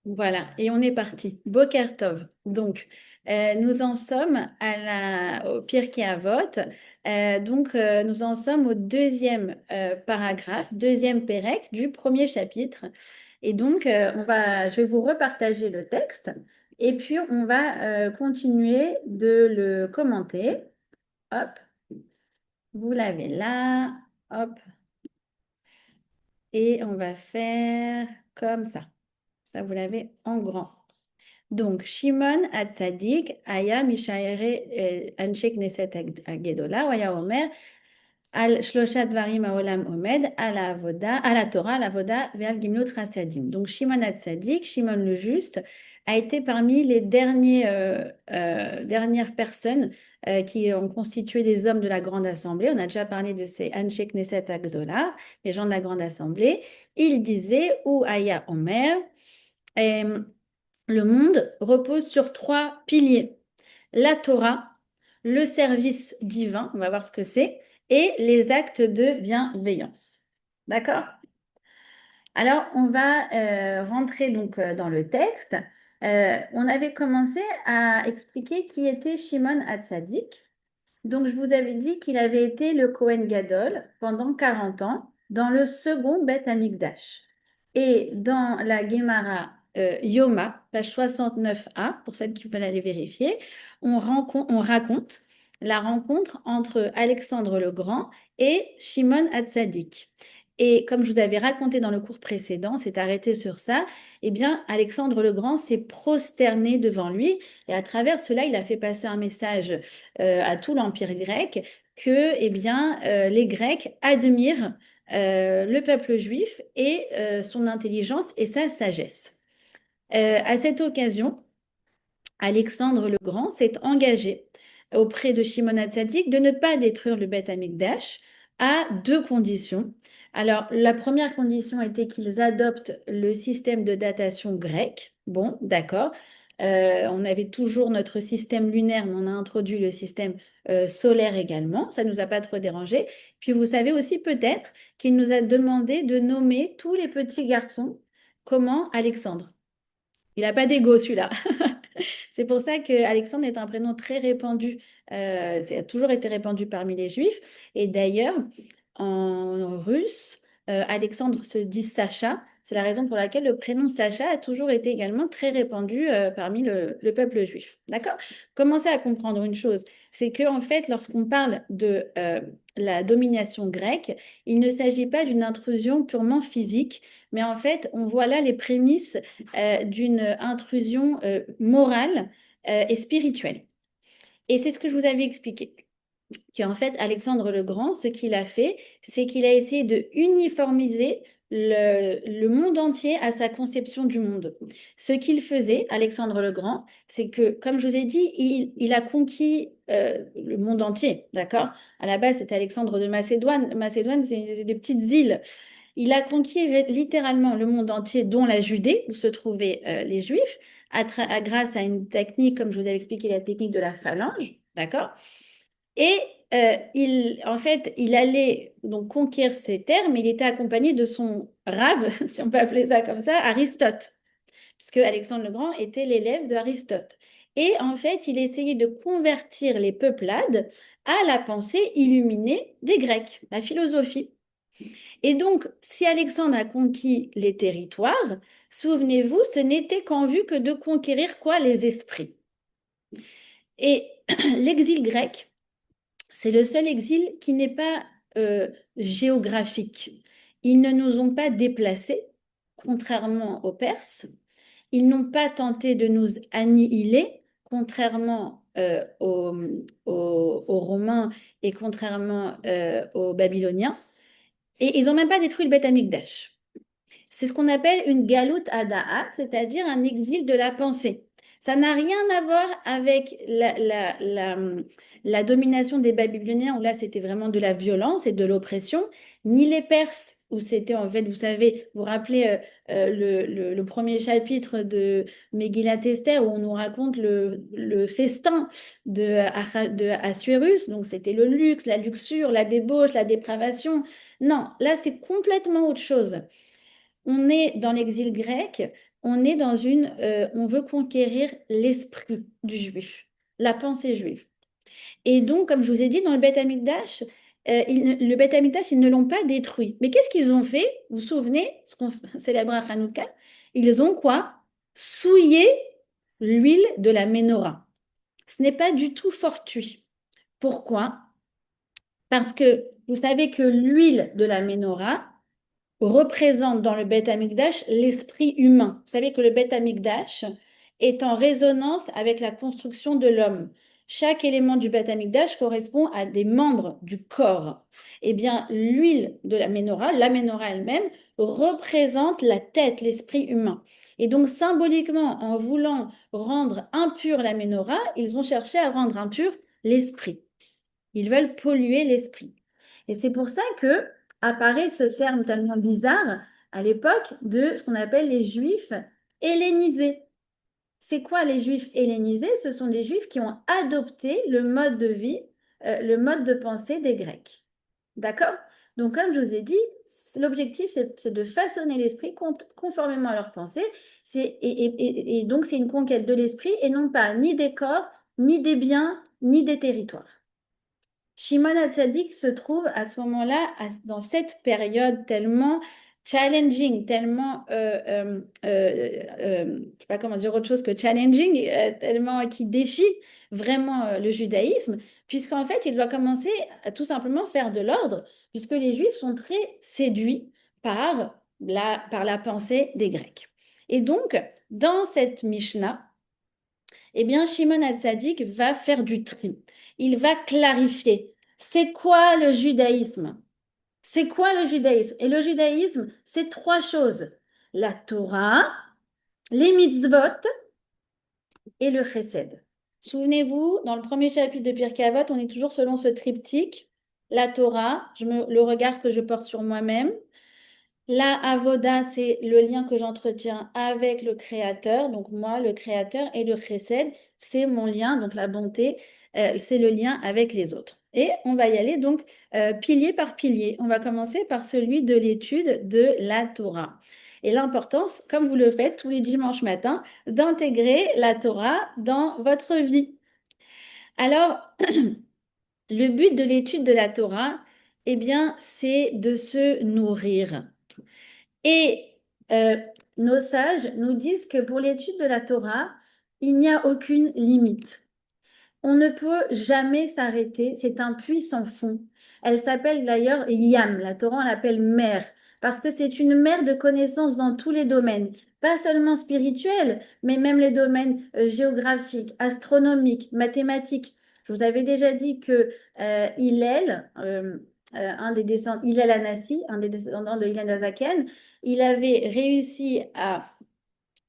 Voilà, et on est parti. Boker Tov. Donc, nous en sommes au Pirkei Avot. Nous en sommes au deuxième paragraphe, deuxième pérec du premier chapitre. Et donc, je vais vous repartager le texte et puis on va continuer de le commenter. Hop, vous l'avez là. Hop, et on va faire comme ça. Ça, vous l'avez en grand. Donc, Shimon Hatzadik, Aya Mishaere Anshek Knesset Agedola, Waya Omer, Al Shlosha Dvarim Haolam Omed, à la Avoda, à la Torah, à la Avoda, Ve'al Gimlut Rasadim. Donc, Shimon Hatzadik, Shimon le Juste, a été parmi les dernières personnes qui ont constitué des hommes de la Grande Assemblée. On a déjà parlé de ces Anshek Knesset Agdola, les gens de la Grande Assemblée. Il disait, ou Aya Omer, le monde repose sur trois piliers. La Torah, le service divin, on va voir ce que c'est, et les actes de bienveillance. D'accord? Alors, on va rentrer donc dans le texte. On avait commencé à expliquer qui était Shimon Hatzadik. Donc, je vous avais dit qu'il avait été le Kohen Gadol pendant 40 ans dans le second Beth Amikdash. Et dans la Gemara Yoma, page 69a, pour celles qui veulent aller vérifier, on raconte la rencontre entre Alexandre le Grand et Shimon Hatzadik. Et comme je vous avais raconté dans le cours précédent, c'est arrêté sur ça, eh bien, Alexandre le Grand s'est prosterné devant lui et à travers cela, il a fait passer un message à tout l'Empire grec que les Grecs admirent le peuple juif et son intelligence et sa sagesse. À cette occasion, Alexandre le Grand s'est engagé auprès de Shimon HaTzadik de ne pas détruire le Beth Amikdash à deux conditions. Alors, la première condition était qu'ils adoptent le système de datation grec. Bon, d'accord. On avait toujours notre système lunaire, mais on a introduit le système solaire également. Ça ne nous a pas trop dérangé. Puis vous savez aussi peut-être qu'il nous a demandé de nommer tous les petits garçons. Comment Alexandre? Il n'a pas d'ego, celui-là. C'est pour ça que Alexandre est un prénom très répandu. Ça a toujours été répandu parmi les Juifs. Et d'ailleurs, en russe, Alexandre se dit Sacha. C'est la raison pour laquelle le prénom Sacha a toujours été également très répandu parmi le peuple juif. D'accord? Commencez à comprendre une chose, c'est que en fait, lorsqu'on parle de la domination grecque, il ne s'agit pas d'une intrusion purement physique, mais en fait, on voit là les prémices d'une intrusion morale et spirituelle. Et c'est ce que je vous avais expliqué. Qu'en fait, Alexandre le Grand, ce qu'il a fait, c'est qu'il a essayé de uniformiser le monde entier à sa conception du monde. Ce qu'il faisait, Alexandre le Grand, c'est que, comme je vous ai dit, il a conquis le monde entier, d'accord? À la base, c'était Alexandre de Macédoine. Macédoine, c'est des petites îles. Il a conquis littéralement le monde entier, dont la Judée, où se trouvaient les Juifs, grâce à une technique, comme je vous avais expliqué, la technique de la phalange, d'accord? Et en fait, il allait donc conquérir ces terres, mais il était accompagné de son rave, si on peut appeler ça comme ça, Aristote, puisque Alexandre le Grand était l'élève de Aristote. Et en fait, il essayait de convertir les peuplades à la pensée illuminée des Grecs, la philosophie. Et donc, si Alexandre a conquis les territoires, souvenez-vous, ce n'était qu'en vue que de conquérir quoi? Les esprits. Et l'exil grec, c'est le seul exil qui n'est pas géographique. Ils ne nous ont pas déplacés, contrairement aux Perses. Ils n'ont pas tenté de nous annihiler, contrairement aux Romains et contrairement aux Babyloniens. Et ils n'ont même pas détruit le Beth Amikdash. C'est ce qu'on appelle une galoute ada'at, c'est-à-dire un exil de la pensée. Ça n'a rien à voir avec la domination des Babyloniens, où là c'était vraiment de la violence et de l'oppression, ni les Perses, où c'était en fait, vous savez, vous vous rappelez le premier chapitre de Megillat Esther, où on nous raconte le festin de Assuérus, donc c'était le luxe, la luxure, la débauche, la dépravation. Non, là c'est complètement autre chose. on est dans l'exil grec, on est dans on veut conquérir l'esprit du juif, la pensée juive. Et donc, comme je vous ai dit, dans le Beth Amikdash, le Beth Amikdash, ils ne l'ont pas détruit. Mais qu'est-ce qu'ils ont fait? Vous vous souvenez, ce qu'on célèbre à Hanouka? Ils ont quoi? Souillé l'huile de la menorah. Ce n'est pas du tout fortuit. Pourquoi? Parce que vous savez que l'huile de la menorah représente dans le Beth Amikdash l'esprit humain. Vous savez que le Beth Amikdash est en résonance avec la construction de l'homme. Chaque élément du Beth Amikdash correspond à des membres du corps. Eh bien, l'huile de la menorah elle-même, représente la tête, l'esprit humain. Et donc, symboliquement, en voulant rendre impure la menorah, ils ont cherché à rendre impur l'esprit. Ils veulent polluer l'esprit. Et c'est pour ça que apparaît ce terme tellement bizarre à l'époque de ce qu'on appelle les juifs hellénisés. C'est quoi les juifs hellénisés? Ce sont des juifs qui ont adopté le mode de vie, le mode de pensée des Grecs. D'accord? Donc, comme je vous ai dit, l'objectif, c'est de façonner l'esprit conformément à leur pensée. Et donc, c'est une conquête de l'esprit et non pas ni des corps, ni des biens, ni des territoires. Shimon HaTzadik se trouve à ce moment-là, dans cette période tellement challenging, tellement, je ne sais pas comment dire autre chose que challenging, tellement qui défie vraiment le judaïsme, puisqu'en fait, il doit commencer à tout simplement faire de l'ordre, puisque les Juifs sont très séduits par la pensée des Grecs. Et donc, dans cette Mishnah, eh bien, Shimon HaTzadik va faire du tri. Il va clarifier. C'est quoi le judaïsme? C'est quoi le judaïsme? Et le judaïsme, c'est trois choses. La Torah, les mitzvot et le chesed. Souvenez-vous, dans le premier chapitre de Pirkei Avot, on est toujours selon ce triptyque. La Torah, le regard que je porte sur moi-même. La avoda, c'est le lien que j'entretiens avec le Créateur, donc moi, le Créateur, et le chesed, c'est mon lien, donc la bonté, c'est le lien avec les autres. Et on va y aller donc pilier par pilier. On va commencer par celui de l'étude de la Torah. Et l'importance, comme vous le faites tous les dimanches matins, d'intégrer la Torah dans votre vie. Alors, le but de l'étude de la Torah, eh bien, c'est de se nourrir. Et euh, nos sages nous disent que pour l'étude de la Torah, il n'y a aucune limite. On ne peut jamais s'arrêter, c'est un puits sans fond. Elle s'appelle d'ailleurs Yam, la Torah on l'appelle mer, parce que c'est une mer de connaissances dans tous les domaines, pas seulement spirituels, mais même les domaines géographiques, astronomiques, mathématiques. Je vous avais déjà dit que Hillel, un des descendants, Hillel Anassi, un des descendants de Hillel Azaken, il avait réussi à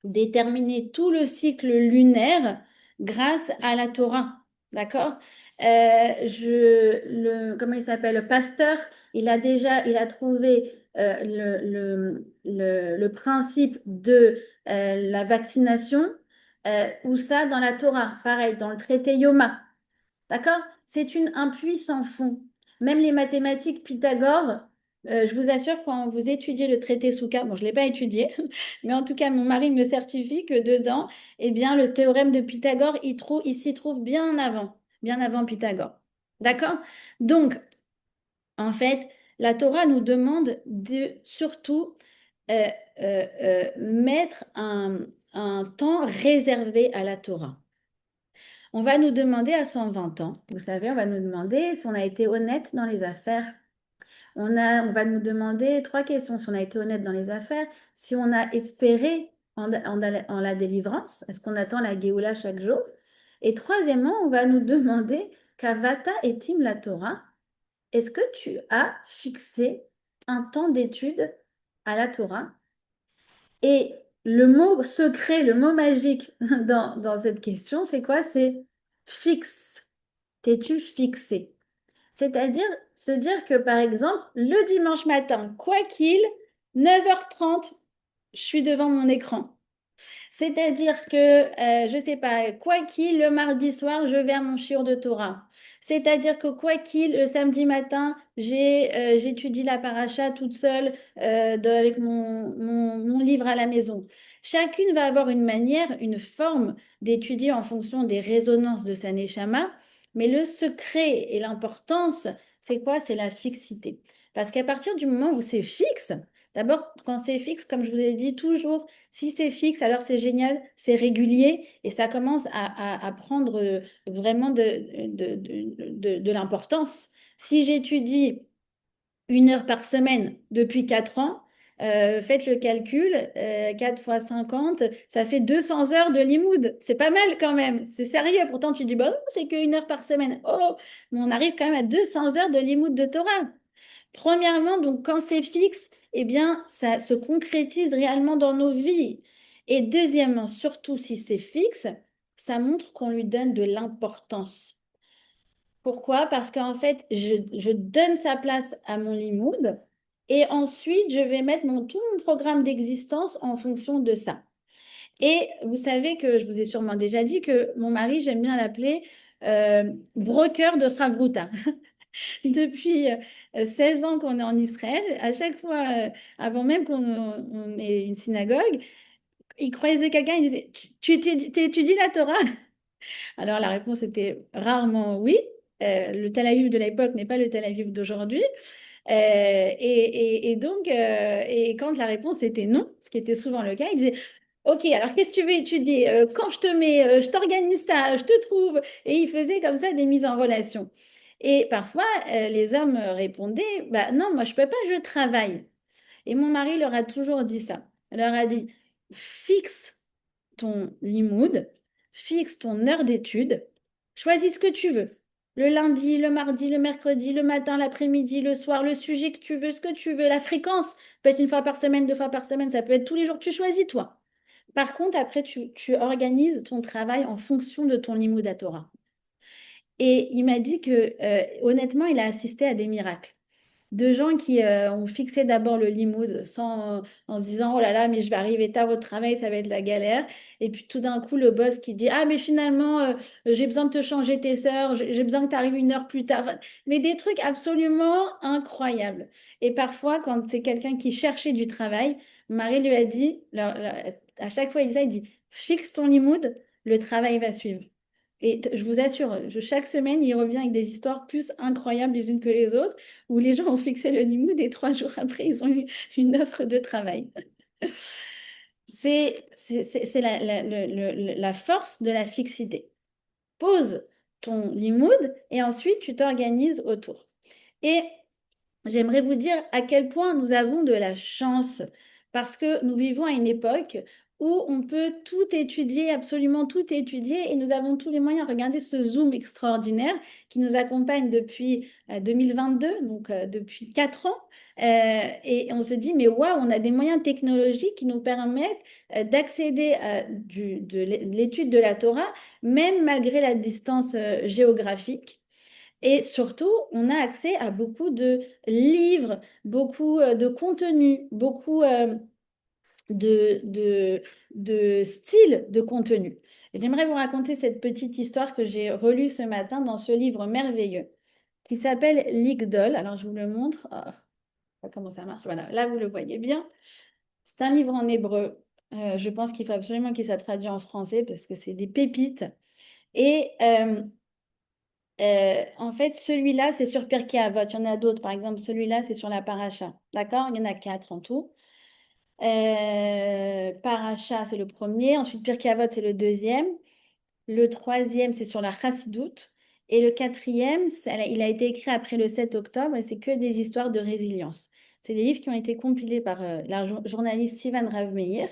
déterminer tout le cycle lunaire grâce à la Torah. D'accord? Comment il s'appelle? Pasteur, il a trouvé le principe de la vaccination. Où ça? Dans la Torah, pareil, dans le traité Yoma. D'accord? C'est un puits sans fond. Même les mathématiques, Pythagore, je vous assure, quand vous étudiez le traité Souka, bon, je ne l'ai pas étudié, mais en tout cas, mon mari me certifie que dedans, eh bien, le théorème de Pythagore, il s'y trouve bien avant Pythagore. D'accord? Donc, en fait, la Torah nous demande de surtout euh, mettre un temps réservé à la Torah. On va nous demander à 120 ans, vous savez, on va nous demander si on a été honnête dans les affaires. On va nous demander trois questions. Si on a été honnête dans les affaires, si on a espéré en la délivrance, est-ce qu'on attend la Géoula chaque jour? Et troisièmement, on va nous demander Kavata etim la Torah, est-ce que tu as fixé un temps d'étude à la Torah? Et le mot secret, le mot magique dans cette question, c'est quoi? C'est fixe. T'es-tu fixé? C'est-à-dire se dire que, par exemple, le dimanche matin, quoi qu'il, 9h30, je suis devant mon écran. C'est-à-dire que, je sais pas, quoi qu'il, le mardi soir, je vais à mon shiur de Torah. C'est-à-dire que quoi qu'il, le samedi matin, j'étudie la paracha toute seule avec mon livre à la maison. Chacune va avoir une manière, une forme d'étudier en fonction des résonances de sa neshama, mais le secret et l'importance, c'est quoi? C'est la fixité. Parce qu'à partir du moment où c'est fixe, d'abord, quand c'est fixe, comme je vous ai dit, toujours si c'est fixe, alors c'est génial, c'est régulier et ça commence à prendre vraiment de l'importance. Si j'étudie 1 heure par semaine depuis 4 ans, faites le calcul, 4 fois 50, ça fait 200 heures de limoud. C'est pas mal quand même, c'est sérieux. Pourtant, tu dis, bon, non, c'est que 1 heure par semaine. Oh, mais on arrive quand même à 200 heures de limoud de Torah. Premièrement, donc quand c'est fixe, eh bien, ça se concrétise réellement dans nos vies. Et deuxièmement, surtout si c'est fixe, ça montre qu'on lui donne de l'importance. Pourquoi? Parce qu'en fait, je donne sa place à mon limoud et ensuite, je vais mettre tout mon programme d'existence en fonction de ça. Et vous savez que je vous ai sûrement déjà dit que mon mari, j'aime bien l'appeler broker de Chavruta. Depuis 16 ans qu'on est en Israël, à chaque fois, avant même qu'on ait une synagogue, il croisait quelqu'un, il disait, tu étudies la Torah? Alors la réponse était rarement oui. Le Tel Aviv de l'époque n'est pas le Tel Aviv d'aujourd'hui. Et quand la réponse était non, ce qui était souvent le cas, il disait, OK, alors qu'est-ce que tu veux étudier? Quand je te mets, je t'organise ça, je te trouve. Et il faisait comme ça des mises en relation. Et parfois, les hommes répondaient, bah non, moi je peux pas, je travaille. Et mon mari leur a toujours dit ça. Il leur a dit, fixe ton limoud, fixe ton heure d'étude, choisis ce que tu veux. Le lundi, le mardi, le mercredi, le matin, l'après-midi, le soir, le sujet que tu veux, ce que tu veux, la fréquence. Ça peut être 1 fois par semaine, 2 fois par semaine, ça peut être tous les jours. Tu choisis toi. Par contre, après, tu organises ton travail en fonction de ton limoud Torah. Et il m'a dit que, honnêtement, il a assisté à des miracles de gens qui ont fixé d'abord le limoud en se disant, oh là là, mais je vais arriver tard au travail, ça va être la galère. Et puis tout d'un coup, le boss qui dit, ah mais finalement, j'ai besoin de te changer tes heures, j'ai besoin que tu arrives 1 heure plus tard. Enfin, mais des trucs absolument incroyables. Et parfois, quand c'est quelqu'un qui cherchait du travail, Marie lui a dit, à chaque fois il dit ça, il dit, fixe ton limoud, le travail va suivre. Et je vous assure, chaque semaine, il revient avec des histoires plus incroyables les unes que les autres où les gens ont fixé le limoud et 3 jours après, ils ont eu une offre de travail. C'est la force de la fixité. Pose ton limoud et ensuite tu t'organises autour. Et j'aimerais vous dire à quel point nous avons de la chance parce que nous vivons à une époque où on peut tout étudier, absolument tout étudier, et nous avons tous les moyens. Regardez ce Zoom extraordinaire qui nous accompagne depuis 2022, donc depuis 4 ans. Et on se dit, mais waouh, on a des moyens technologiques qui nous permettent d'accéder à de l'étude de la Torah, même malgré la distance géographique. Et surtout, on a accès à beaucoup de livres, beaucoup de contenus, beaucoup de, de, de styles de contenu. J'aimerais vous raconter cette petite histoire que j'ai relue ce matin dans ce livre merveilleux qui s'appelle L'Igdol. Alors, je vous le montre. Comment ça marche? Voilà, là, vous le voyez bien. C'est un livre en hébreu. Je pense qu'il faut absolument qu'il soit traduit en français parce que c'est des pépites. Et en fait, celui-là, c'est sur Pirkei Avot. Il y en a d'autres. Par exemple, celui-là, c'est sur la paracha. D'accord? Il y en a 4 en tout. Paracha, c'est le premier. Ensuite, Pirkei Avot, c'est le deuxième. Le troisième, c'est sur la Chassidoute. Et le quatrième, il a été écrit après le 7 octobre et c'est que des histoires de résilience. C'est des livres qui ont été compilés par la journaliste Sivan Rav-Meir.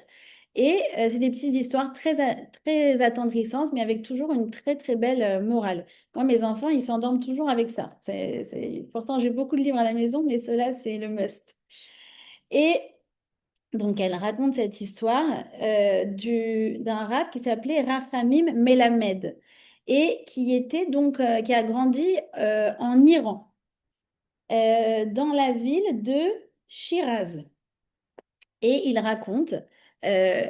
Et c'est des petites histoires très attendrissantes, mais avec toujours une très, très belle morale. Moi, mes enfants, ils s'endorment toujours avec ça. Pourtant, j'ai beaucoup de livres à la maison, mais ceux-là, c'est le must. Et donc, elle raconte cette histoire d'un rabbin qui s'appelait Rachamim Melamed et qui était donc qui a grandi en Iran, dans la ville de Shiraz. Et il raconte euh,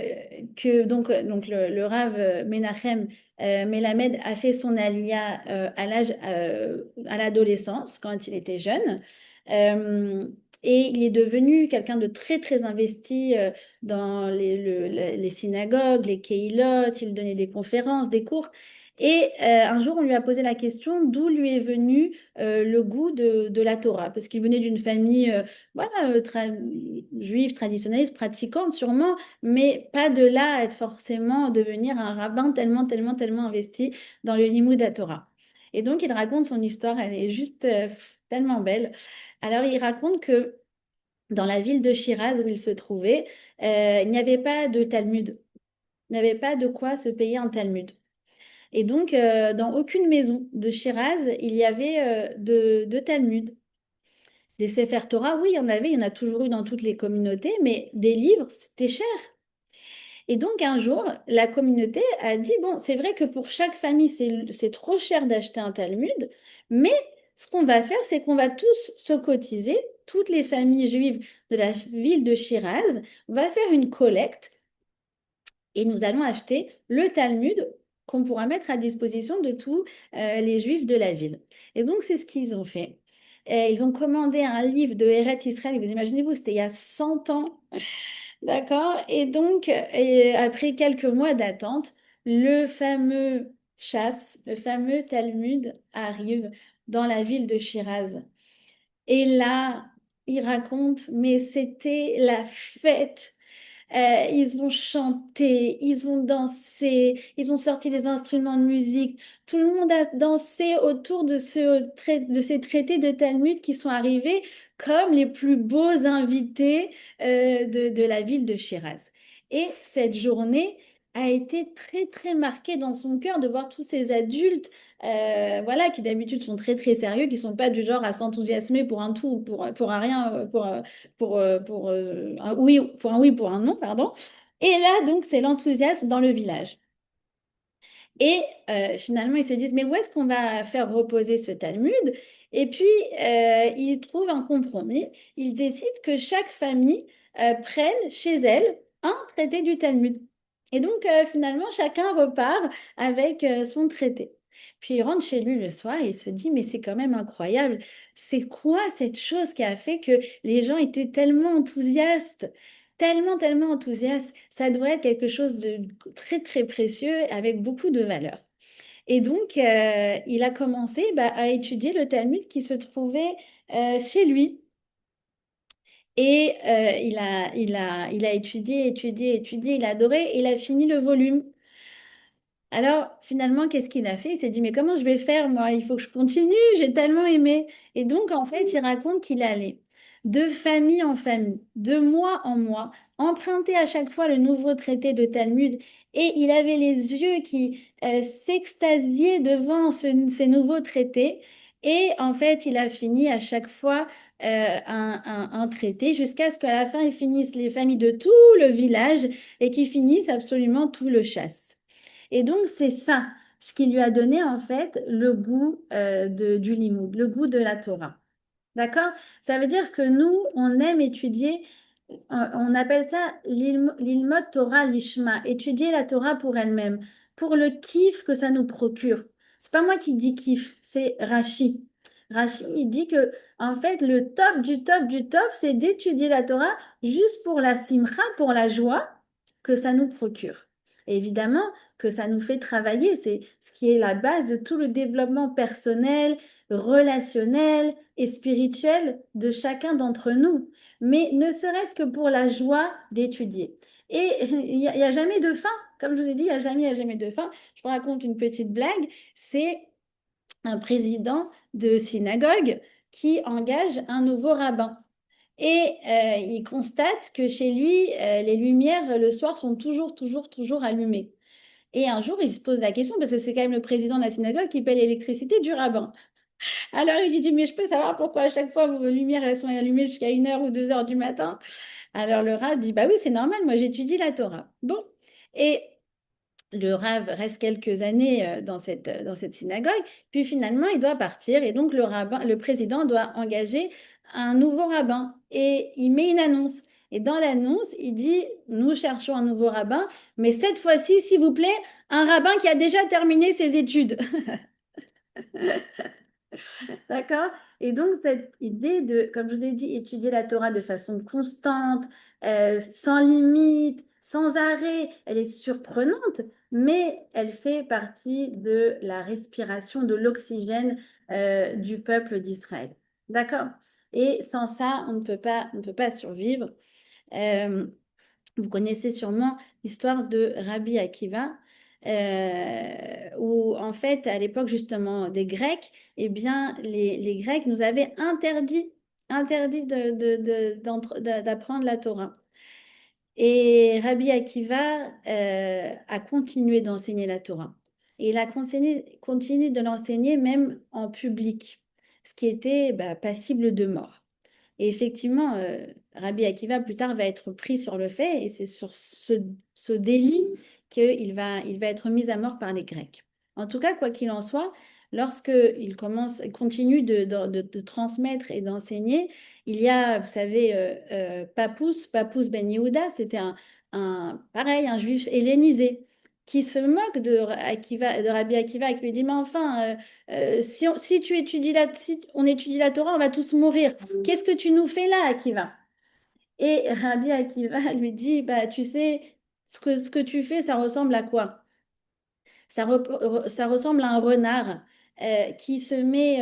que donc le Rav Menachem Melamed a fait son alia à l'adolescence, quand il était jeune. Euh, et il est devenu quelqu'un de très, très investi dans les synagogues, les keilot. Il donnait des conférences, des cours. Et un jour, on lui a posé la question d'où lui est venu le goût de la Torah. Parce qu'il venait d'une famille voilà, juive, traditionnaliste, pratiquante sûrement, mais pas de là à être forcément devenir un rabbin tellement, tellement, tellement investi dans le Limoud à Torah. Et donc, il raconte son histoire, elle est juste tellement belle. Alors, il raconte que dans la ville de Shiraz où il se trouvait, il n'y avait pas de Talmud. Il n'y avait pas de quoi se payer un Talmud. Et donc, dans aucune maison de Shiraz, il y avait de Talmud. Des Sefer Torah, oui, il y en avait, il y en a toujours eu dans toutes les communautés, mais des livres, c'était cher. Et donc un jour, la communauté a dit, bon, c'est vrai que pour chaque famille, c'est trop cher d'acheter un Talmud, mais ce qu'on va faire, c'est qu'on va tous se cotiser, toutes les familles juives de la ville de Shiraz, on va faire une collecte et nous allons acheter le Talmud qu'on pourra mettre à disposition de tous les juifs de la ville. Et donc c'est ce qu'ils ont fait. Ils ont commandé un livre de Eret Israël, vous imaginez-vous, c'était il y a 100 ans. D'accord? Et donc, après quelques mois d'attente, le fameux chasse, le fameux Talmud arrive dans la ville de Shiraz. Et là, il raconte, mais c'était la fête. Ils ont chanté, ils ont dansé, ils ont sorti des instruments de musique. Tout le monde a dansé autour de ces traités de Talmud qui sont arrivés comme les plus beaux invités de la ville de Shiraz. Et cette journée a été très, très marquée dans son cœur de voir tous ces adultes, voilà, qui d'habitude sont très, très sérieux, qui sont pas du genre à s'enthousiasmer pour un tout, ou pour un rien, pour un oui, pour un oui, pour un non, pardon. Et là, donc, c'est l'enthousiasme dans le village. Et finalement, ils se disent, mais où est-ce qu'on va faire reposer ce Talmud? Et puis, ils trouvent un compromis. Ils décident que chaque famille prenne chez elle un traité du Talmud. Et donc, finalement, chacun repart avec son traité. Puis il rentre chez lui le soir et il se dit, mais c'est quand même incroyable. C'est quoi cette chose qui a fait que les gens étaient tellement enthousiastes? Tellement, tellement enthousiaste, ça doit être quelque chose de très, très précieux avec beaucoup de valeur. Et donc, il a commencé à étudier le Talmud qui se trouvait chez lui. Et il a étudié, étudié, étudié, il a adoré, et il a fini le volume. Alors, finalement, qu'est-ce qu'il a fait? Il s'est dit, mais comment je vais faire, moi? Il faut que je continue, j'ai tellement aimé. Et donc, en fait, il raconte qu'il allait de famille en famille, de mois en mois, emprunter à chaque fois le nouveau traité de Talmud. Et il avait les yeux qui s'extasiaient devant ces nouveaux traités. Et en fait, il a fini à chaque fois un traité jusqu'à ce qu'à la fin, ils finissent les familles de tout le village et qu'ils finissent absolument tout le chasse. Et donc, c'est ça, ce qui lui a donné en fait le goût du limoud, le goût de la Torah. D'accord? Ça veut dire que nous, on aime étudier, on appelle ça l'ilmot Torah lishma, étudier la Torah pour elle-même, pour le kiff que ça nous procure. C'est pas moi qui dis kiff, c'est Rashi. Rashi, il dit que en fait, le top du top du top, c'est d'étudier la Torah juste pour la simcha, pour la joie que ça nous procure. Et évidemment que ça nous fait travailler, c'est ce qui est la base de tout le développement personnel, relationnel et spirituel de chacun d'entre nous, mais ne serait-ce que pour la joie d'étudier. Et il y a jamais de fin, comme je vous ai dit, il y a jamais de fin. Je vous raconte une petite blague, c'est un président de synagogue qui engage un nouveau rabbin. Et il constate que chez lui, les lumières le soir sont toujours, toujours, toujours allumées. Et un jour, il se pose la question, parce que c'est quand même le président de la synagogue qui paie l'électricité du rabbin. Alors il lui dit, mais je peux savoir pourquoi à chaque fois vos lumières elles sont allumées jusqu'à 1 h ou 2 h du matin? Alors le Rav dit, bah oui, c'est normal, moi j'étudie la Torah. Bon, et le Rav reste quelques années dans cette synagogue, puis finalement il doit partir, et donc le président doit engager un nouveau rabbin, et il met une annonce. Et dans l'annonce, il dit, nous cherchons un nouveau rabbin, mais cette fois-ci, s'il vous plaît, un rabbin qui a déjà terminé ses études. D'accord? Et donc, cette idée de, comme je vous ai dit, étudier la Torah de façon constante, sans limite, sans arrêt, elle est surprenante, mais elle fait partie de la respiration, de l'oxygène du peuple d'Israël. D'accord? Et sans ça, on ne peut pas survivre. Euh, Vous connaissez sûrement l'histoire de Rabbi Akiva, où en fait, à l'époque justement des Grecs, eh bien, les Grecs nous avaient interdit d'apprendre la Torah. Et Rabbi Akiva a continué d'enseigner la Torah. Et il a continué de l'enseigner même en public, ce qui était passible de mort. Et effectivement, Rabbi Akiva, plus tard, va être pris sur le fait, et c'est sur ce délit il va être mis à mort par les Grecs. En tout cas, quoi qu'il en soit, il continue de transmettre et d'enseigner, il y a, vous savez, Papouz Ben Yehuda, c'était pareil, un juif hellénisé, qui se moque de Rabbi Akiva, et qui lui dit, mais enfin, si tu étudies si on étudie la Torah, on va tous mourir. Qu'est-ce que tu nous fais là, Akiva? Et Rabbi Akiva lui dit, tu sais, ce que tu fais, ça ressemble à quoi? Ça ressemble à un renard qui se met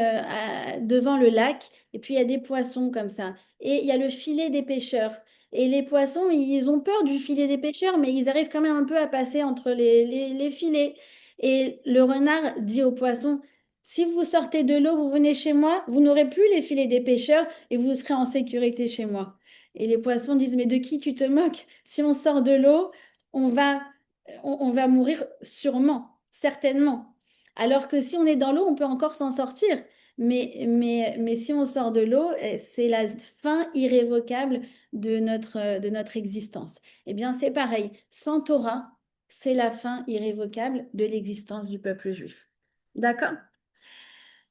devant le lac, et puis il y a des poissons comme ça. Et il y a le filet des pêcheurs. Et les poissons, ils ont peur du filet des pêcheurs, mais ils arrivent quand même un peu à passer entre les filets. Et le renard dit aux poissons, si vous sortez de l'eau, vous venez chez moi, vous n'aurez plus les filets des pêcheurs et vous serez en sécurité chez moi. Et les poissons disent, mais de qui tu te moques? Si on sort de l'eau, on va on va mourir sûrement, certainement. Alors que si on est dans l'eau, on peut encore s'en sortir. Mais si on sort de l'eau, c'est la fin irrévocable de notre existence. Eh bien, c'est pareil. Sans Torah, c'est la fin irrévocable de l'existence du peuple juif. D'accord?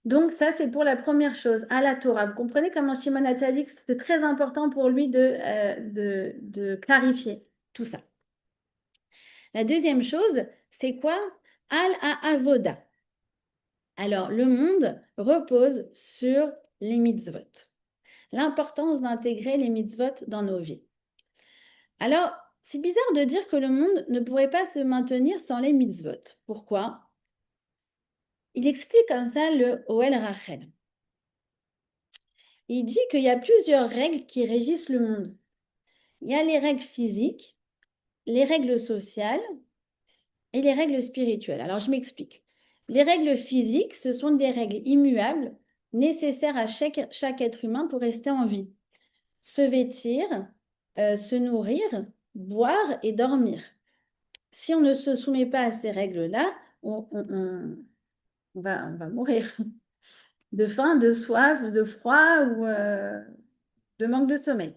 Donc, ça, c'est pour la première chose, à la Torah. Vous comprenez comment Shimon Hatzadik, c'était très important pour lui de clarifier tout ça. La deuxième chose, c'est quoi? Al-Avoda. Alors, le monde repose sur les mitzvot. L'importance d'intégrer les mitzvot dans nos vies. Alors, c'est bizarre de dire que le monde ne pourrait pas se maintenir sans les mitzvot. Pourquoi? Il explique comme ça le Oel Rachel. Il dit qu'il y a plusieurs règles qui régissent le monde. Il y a les règles physiques, les règles sociales et les règles spirituelles. Alors, je m'explique. Les règles physiques, ce sont des règles immuables nécessaires à chaque être humain pour rester en vie. Se vêtir, se nourrir, boire et dormir. Si on ne se soumet pas à ces règles-là, on va mourir de faim, de soif, de froid ou de manque de sommeil.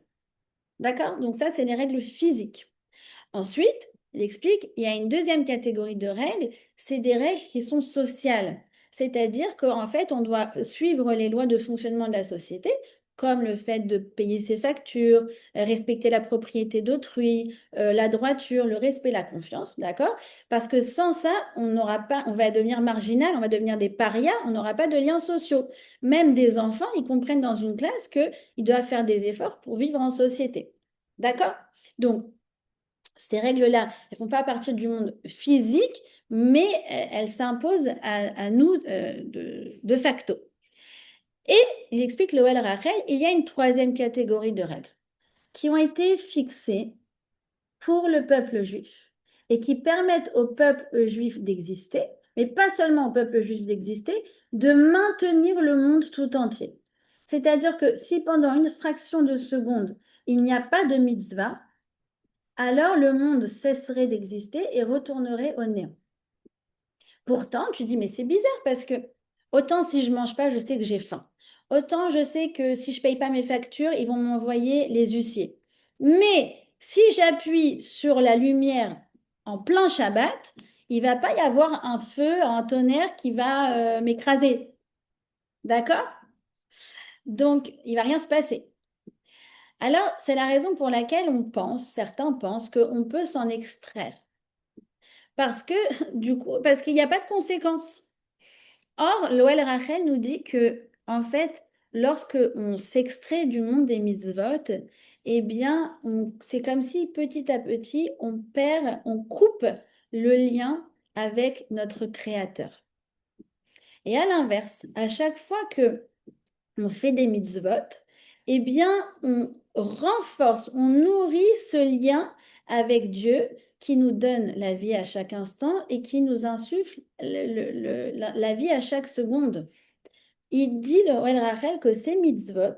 D'accord? Donc ça, c'est les règles physiques. Ensuite, il explique, il y a une deuxième catégorie de règles, c'est des règles qui sont sociales. C'est-à-dire qu'en fait, on doit suivre les lois de fonctionnement de la société, comme le fait de payer ses factures, respecter la propriété d'autrui, la droiture, le respect, la confiance, d'accord? Parce que sans ça, on va devenir marginal, on va devenir des parias, on n'aura pas de liens sociaux. Même des enfants, ils comprennent dans une classe qu'ils doivent faire des efforts pour vivre en société. D'accord? Donc, ces règles-là, elles ne font pas partie du monde physique, mais elles s'imposent à nous de facto. Et il explique le Rachel, il y a une troisième catégorie de règles qui ont été fixées pour le peuple juif et qui permettent au peuple juif d'exister, mais pas seulement au peuple juif d'exister, de maintenir le monde tout entier. C'est-à-dire que si pendant une fraction de seconde, il n'y a pas de mitzvah, alors le monde cesserait d'exister et retournerait au néant. Pourtant, tu dis, mais c'est bizarre parce que autant si je mange pas, je sais que j'ai faim. Autant je sais que si je paye pas mes factures, ils vont m'envoyer les huissiers. Mais si j'appuie sur la lumière en plein Shabbat, il va pas y avoir un feu, un tonnerre qui va m'écraser. D'accord? Donc, il va rien se passer. Alors, c'est la raison pour laquelle certains pensent qu'on peut s'en extraire. Parce que, du coup, parce qu'il n'y a pas de conséquences. Or, l'Oel Rachel nous dit que, en fait, lorsque on s'extrait du monde des mitzvot, eh bien, c'est comme si petit à petit, on coupe le lien avec notre Créateur. Et à l'inverse, à chaque fois que on fait des mitzvot, eh bien, on renforce, on nourrit ce lien avec Dieu qui nous donne la vie à chaque instant et qui nous insuffle la vie à chaque seconde. Il dit, le Oel Rachel, que ces mitzvot,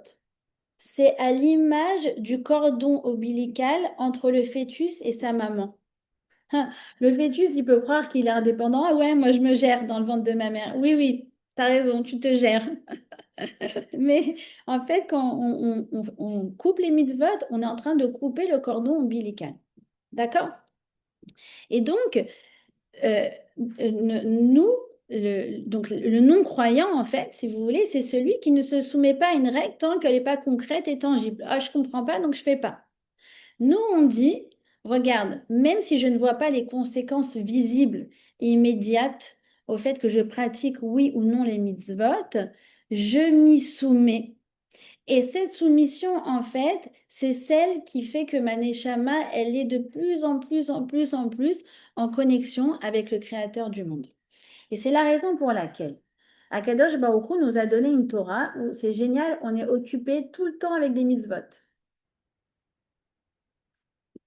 c'est à l'image du cordon ombilical entre le fœtus et sa maman. Hein, le fœtus, il peut croire qu'il est indépendant. Ah ouais, moi je me gère dans le ventre de ma mère. Oui, oui, t'as raison, tu te gères. Mais en fait, quand on coupe les mitzvot, on est en train de couper le cordon ombilical. D'accord? Et donc, euh, nous, donc le non-croyant, en fait, si vous voulez, c'est celui qui ne se soumet pas à une règle tant qu'elle n'est pas concrète et tangible. Ah, je ne comprends pas, donc je ne fais pas. Nous, on dit, regarde, même si je ne vois pas les conséquences visibles et immédiates au fait que je pratique oui ou non les mitzvot, je m'y soumets. Et cette soumission, en fait, c'est celle qui fait que ma neshama, elle est de plus en plus, en plus, en plus en connexion avec le Créateur du monde. Et c'est la raison pour laquelle Akadosh Baruch Hu nous a donné une Torah où c'est génial, on est occupé tout le temps avec des mitzvot.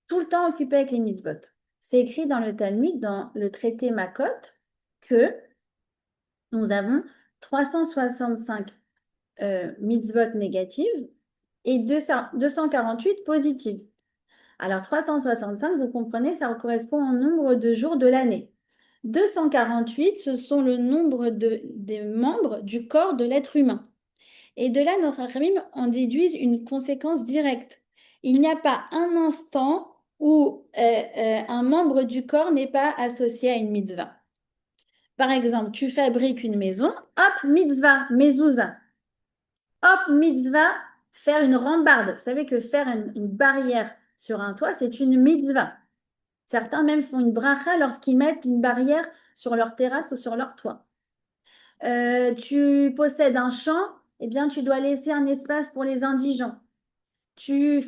Tout le temps occupé avec les mitzvot. C'est écrit dans le Talmud, dans le traité Makot, que nous avons 365 mitzvot négatives et 248 positives. Alors 365, vous comprenez, ça correspond au nombre de jours de l'année. 248, ce sont le nombre des membres du corps de l'être humain. Et de là, nos Chachamim en déduisent une conséquence directe. Il n'y a pas un instant où un membre du corps n'est pas associé à une mitzvah. Par exemple, tu fabriques une maison, hop, mitzvah, mezouza. Hop, mitzvah, faire une rambarde. Vous savez que faire une barrière sur un toit, c'est une mitzvah. Certains même font une bracha lorsqu'ils mettent une barrière sur leur terrasse ou sur leur toit. Tu possèdes un champ, eh bien, tu dois laisser un espace pour les indigents. Tu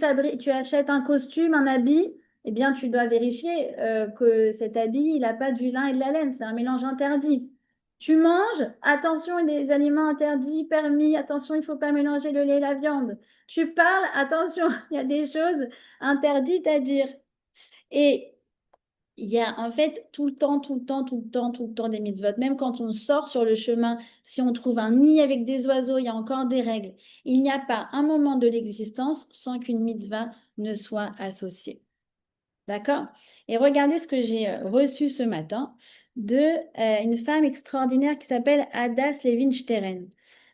achètes un costume, un habit, eh bien, tu dois vérifier que cet habit, il n'a pas du lin et de la laine. C'est un mélange interdit. Tu manges, attention, il y a des aliments interdits, permis, attention, il ne faut pas mélanger le lait et la viande. Tu parles, attention, il y a des choses interdites à dire. Et il y a en fait tout le temps, tout le temps, tout le temps, tout le temps des mitzvot. Même quand on sort sur le chemin, si on trouve un nid avec des oiseaux, il y a encore des règles. Il n'y a pas un moment de l'existence sans qu'une mitzvah ne soit associée. D'accord? Et regardez ce que j'ai reçu ce matin de une femme extraordinaire qui s'appelle Hadas Levin-Steren.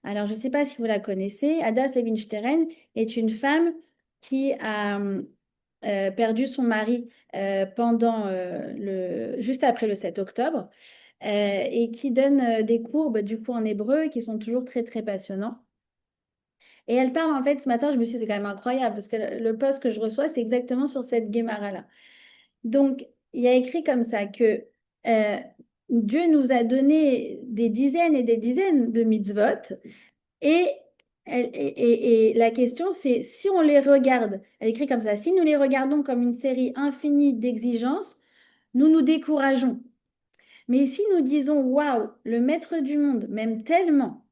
Alors, je ne sais pas si vous la connaissez. Hadas Levin-Steren est une femme qui a perdu son mari juste après le 7 octobre et qui donne des cours du coup en hébreu qui sont toujours très très passionnants. Et elle parle en fait ce matin, je me suis dit c'est quand même incroyable parce que le post que je reçois c'est exactement sur cette Guémara-là. Donc il y a écrit comme ça que euh, Dieu nous a donné des dizaines et des dizaines de mitzvot et, et la question, c'est si on les regarde, elle écrit comme ça, si nous les regardons comme une série infinie d'exigences, nous nous décourageons. Mais si nous disons, waouh, le maître du monde m'aime tellement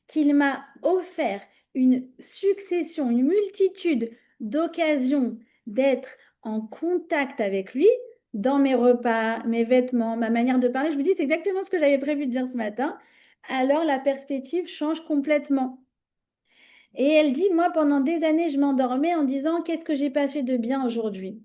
qu'il m'a offert une succession, une multitude d'occasions d'être en contact avec lui, dans mes repas, mes vêtements, ma manière de parler, je vous dis, c'est exactement ce que j'avais prévu de dire ce matin, alors la perspective change complètement. Et elle dit, moi, pendant des années, je m'endormais en disant, qu'est-ce que j'ai pas fait de bien aujourd'hui?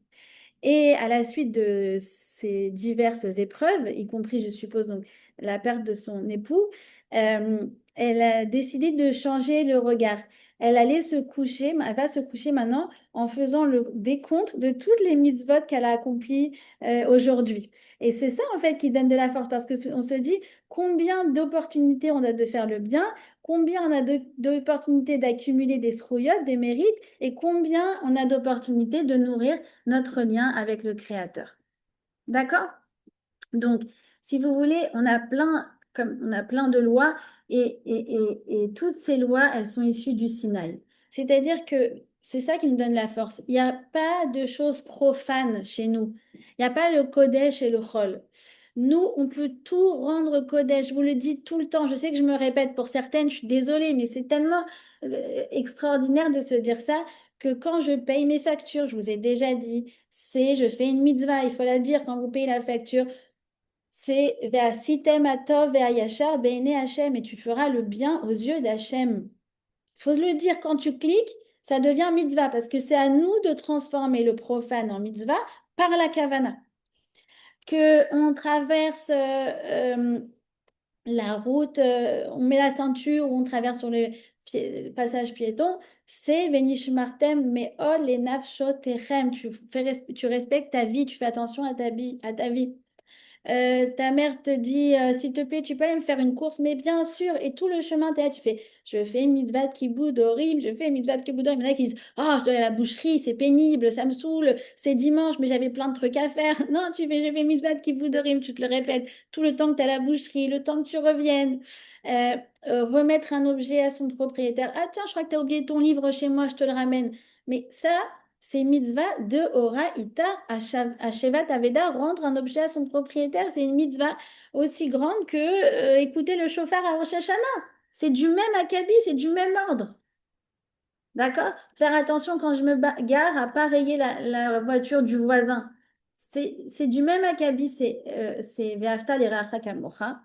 Et à la suite de ces diverses épreuves, y compris, je suppose, donc, la perte de son époux, elle a décidé de changer le regard. elle allait se coucher, elle va se coucher maintenant en faisant le décompte de toutes les mitzvot qu'elle a accomplies aujourd'hui. Et c'est ça, en fait, qui donne de la force, parce qu'on se dit combien d'opportunités on a de faire le bien, combien on a d'opportunités d'accumuler des srouillottes, des mérites, et combien on a d'opportunités de nourrir notre lien avec le Créateur. D'accord? Donc, si vous voulez, on a plein de lois et toutes ces lois, elles sont issues du Sinaï. C'est-à-dire que c'est ça qui nous donne la force. Il n'y a pas de choses profanes chez nous. Il n'y a pas le Kodesh et le Chol. Nous, on peut tout rendre Kodesh. Je vous le dis tout le temps. Je sais que je me répète pour certaines, je suis désolée, mais c'est tellement extraordinaire de se dire ça que quand je paye mes factures, je vous ai déjà dit, je fais une mitzvah, il faut la dire quand vous payez la facture. C'est Ve'asitem atov ve'ayashar be'ene Hachem et tu feras le bien aux yeux d'Hachem. Il faut le dire, quand tu cliques, ça devient mitzvah parce que c'est à nous de transformer le profane en mitzvah par la kavana. Que on traverse la route, on met la ceinture ou on traverse sur le passage piéton, c'est Venishmartem me'ol et nafshot techem. Tu respectes ta vie, tu fais attention à ta vie. Ta mère te dit, s'il te plaît, tu peux aller me faire une course, mais bien sûr, et tout le chemin, t'es là, tu fais, je fais une mitzvah de kibbout horrible, je fais une mitzvah de kibbout horrible. Il y en a qui disent, oh, je dois aller à la boucherie, c'est pénible, ça me saoule, c'est dimanche, mais j'avais plein de trucs à faire. Non, je fais une mitzvah de kibbout horrible, tu te le répètes, tout le temps que tu es à la boucherie, le temps que tu reviennes. Euh, Remettre un objet à son propriétaire. Ah, tiens, je crois que tu as oublié ton livre chez moi, je te le ramène. Mais ça, c'est mitzvah de Ora Ita à Shevat Aveda, rendre un objet à son propriétaire. C'est une mitzvah aussi grande que écouter le chauffard à Rosh Hashanah. C'est du même acabit, c'est du même ordre. D'accord? Faire attention quand je me gare à pas rayer la voiture du voisin. C'est du même acabit, c'est Ve'afta l'iracha kamocha.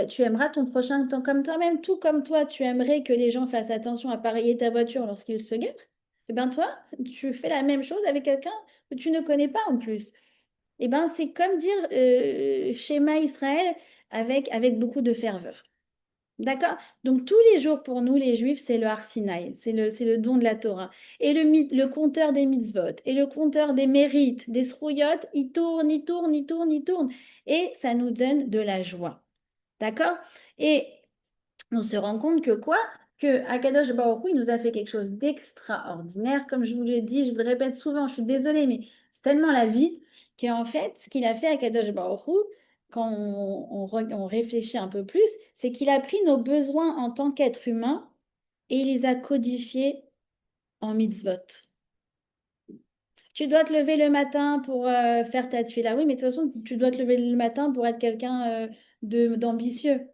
Tu aimeras ton prochain temps comme toi-même, tout comme toi, tu aimerais que les gens fassent attention à pareiller ta voiture lorsqu'ils se garent. Eh bien, toi, tu fais la même chose avec quelqu'un que tu ne connais pas en plus. Eh bien, c'est comme dire schéma Israël avec beaucoup de ferveur. D'accord? Donc, tous les jours pour nous, les Juifs, c'est le Har Sinaï, c'est le don de la Torah. Et le compteur des mitzvot, et le compteur des mérites, des srouillottes, il tourne, il tourne, il tourne, il tourne. Et ça nous donne de la joie. D'accord? Et on se rend compte que quoi? Que Akadosh Baruch Hu, il nous a fait quelque chose d'extraordinaire. Comme je vous le dis, je vous le répète souvent, je suis désolée, mais c'est tellement la vie qu'en fait, ce qu'il a fait Akadosh Baruch Hu, quand on réfléchit un peu plus, c'est qu'il a pris nos besoins en tant qu'être humain et il les a codifiés en mitzvot. Tu dois te lever le matin pour faire ta tefila. Oui, mais de toute façon, tu dois te lever le matin pour être quelqu'un d'ambitieux.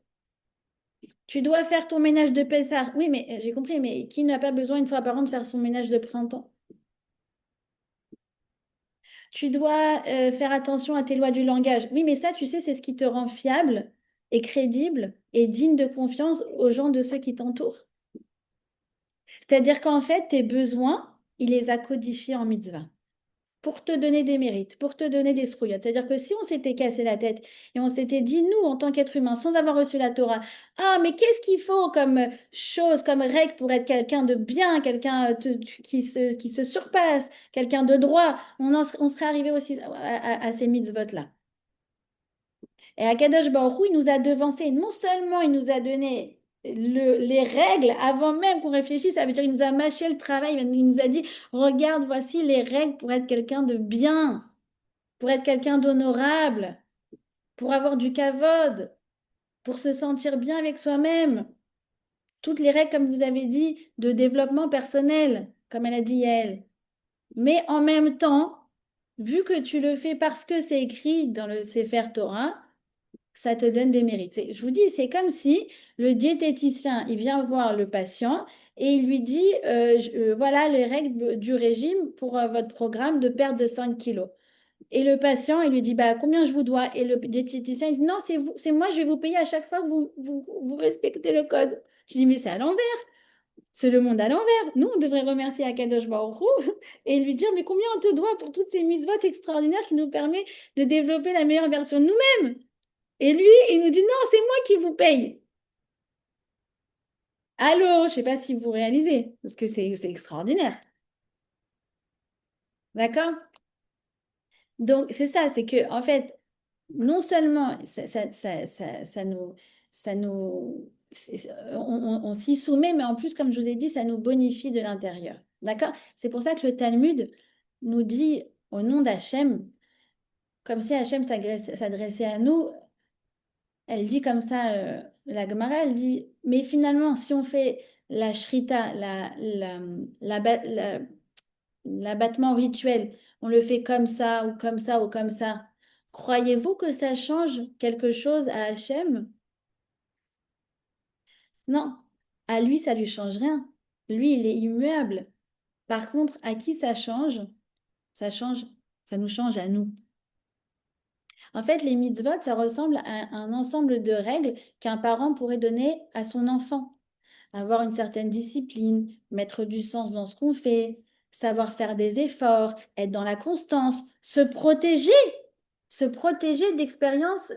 Tu dois faire ton ménage de Pessah. Oui, mais j'ai compris, mais qui n'a pas besoin une fois par an de faire son ménage de printemps? Tu dois faire attention à tes lois du langage. Oui, mais ça, tu sais, c'est ce qui te rend fiable et crédible et digne de confiance aux gens de ceux qui t'entourent. C'est-à-dire qu'en fait, tes besoins, il les a codifiés en mitzvah pour te donner des mérites, pour te donner des srouillottes. C'est-à-dire que si on s'était cassé la tête et on s'était dit, nous, en tant qu'être humain, sans avoir reçu la Torah, ah, mais qu'est-ce qu'il faut comme chose, comme règle pour être quelqu'un de bien, quelqu'un qui se surpasse, quelqu'un de droit, on serait arrivé aussi à ces mitzvot-là. Et Akadosh Baruch Hu, il nous a devancé. Non seulement il nous a donné les règles avant même qu'on réfléchisse, ça veut dire qu'il nous a mâché le travail, il nous a dit, regarde, voici les règles pour être quelqu'un de bien, pour être quelqu'un d'honorable, pour avoir du kavod, pour se sentir bien avec soi-même. Toutes les règles, comme vous avez dit, de développement personnel, comme elle a dit elle. Mais en même temps, vu que tu le fais parce que c'est écrit dans le Sefer Torah, ça te donne des mérites. Je vous dis, c'est comme si le diététicien, il vient voir le patient et il lui dit, voilà les règles du régime pour votre programme de perte de 5 kilos. Et le patient, il lui dit, bah, combien je vous dois? Et le diététicien, il dit, non, c'est vous, c'est moi, je vais vous payer à chaque fois que vous respectez le code. Je dis, mais c'est à l'envers, c'est le monde à l'envers. Nous, on devrait remercier Akadosh Baruch Hu et lui dire, mais combien on te doit pour toutes ces mitzvot extraordinaires qui nous permettent de développer la meilleure version de nous-mêmes? Et lui, il nous dit, non, c'est moi qui vous paye. Allô, je ne sais pas si vous réalisez, parce que c'est extraordinaire. D'accord? Donc, c'est ça, c'est que, en fait, non seulement ça nous, on s'y soumet, mais en plus, comme je vous ai dit, ça nous bonifie de l'intérieur. D'accord? C'est pour ça que le Talmud nous dit au nom d'Hachem, comme si Hachem s'adressait à nous, elle dit comme ça, la Gemara, elle dit, mais finalement, si on fait la shrita, l'abattement rituel, on le fait comme ça ou comme ça ou comme ça, croyez-vous que ça change quelque chose à Hachem? Non, à lui, ça lui change rien. Lui, il est immuable. Par contre, à qui ça change? Ça change, ça nous change à nous. En fait, les mitzvot, ça ressemble à un ensemble de règles qu'un parent pourrait donner à son enfant. Avoir une certaine discipline, mettre du sens dans ce qu'on fait, savoir faire des efforts, être dans la constance, se protéger d'expériences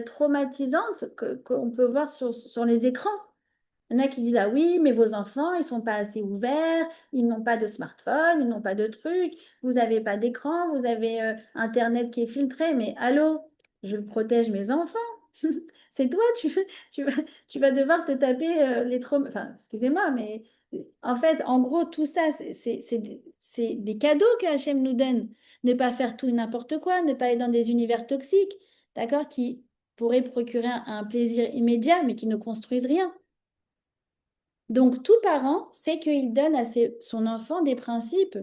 traumatisantes qu'on peut voir sur les écrans. Il y en a qui disent, ah oui, mais vos enfants, ils sont pas assez ouverts, ils n'ont pas de smartphone, ils n'ont pas de trucs, vous n'avez pas d'écran, vous avez Internet qui est filtré, mais allô, je protège mes enfants. C'est toi, tu vas, tu vas devoir te taper les traumas. Enfin, excusez-moi, mais en fait, en gros, tout ça, c'est des cadeaux que Hachem nous donne. Ne pas faire tout et n'importe quoi, ne pas aller dans des univers toxiques, d'accord, qui pourraient procurer un plaisir immédiat, mais qui ne construisent rien. Donc, tout parent sait qu'il donne à son enfant des principes.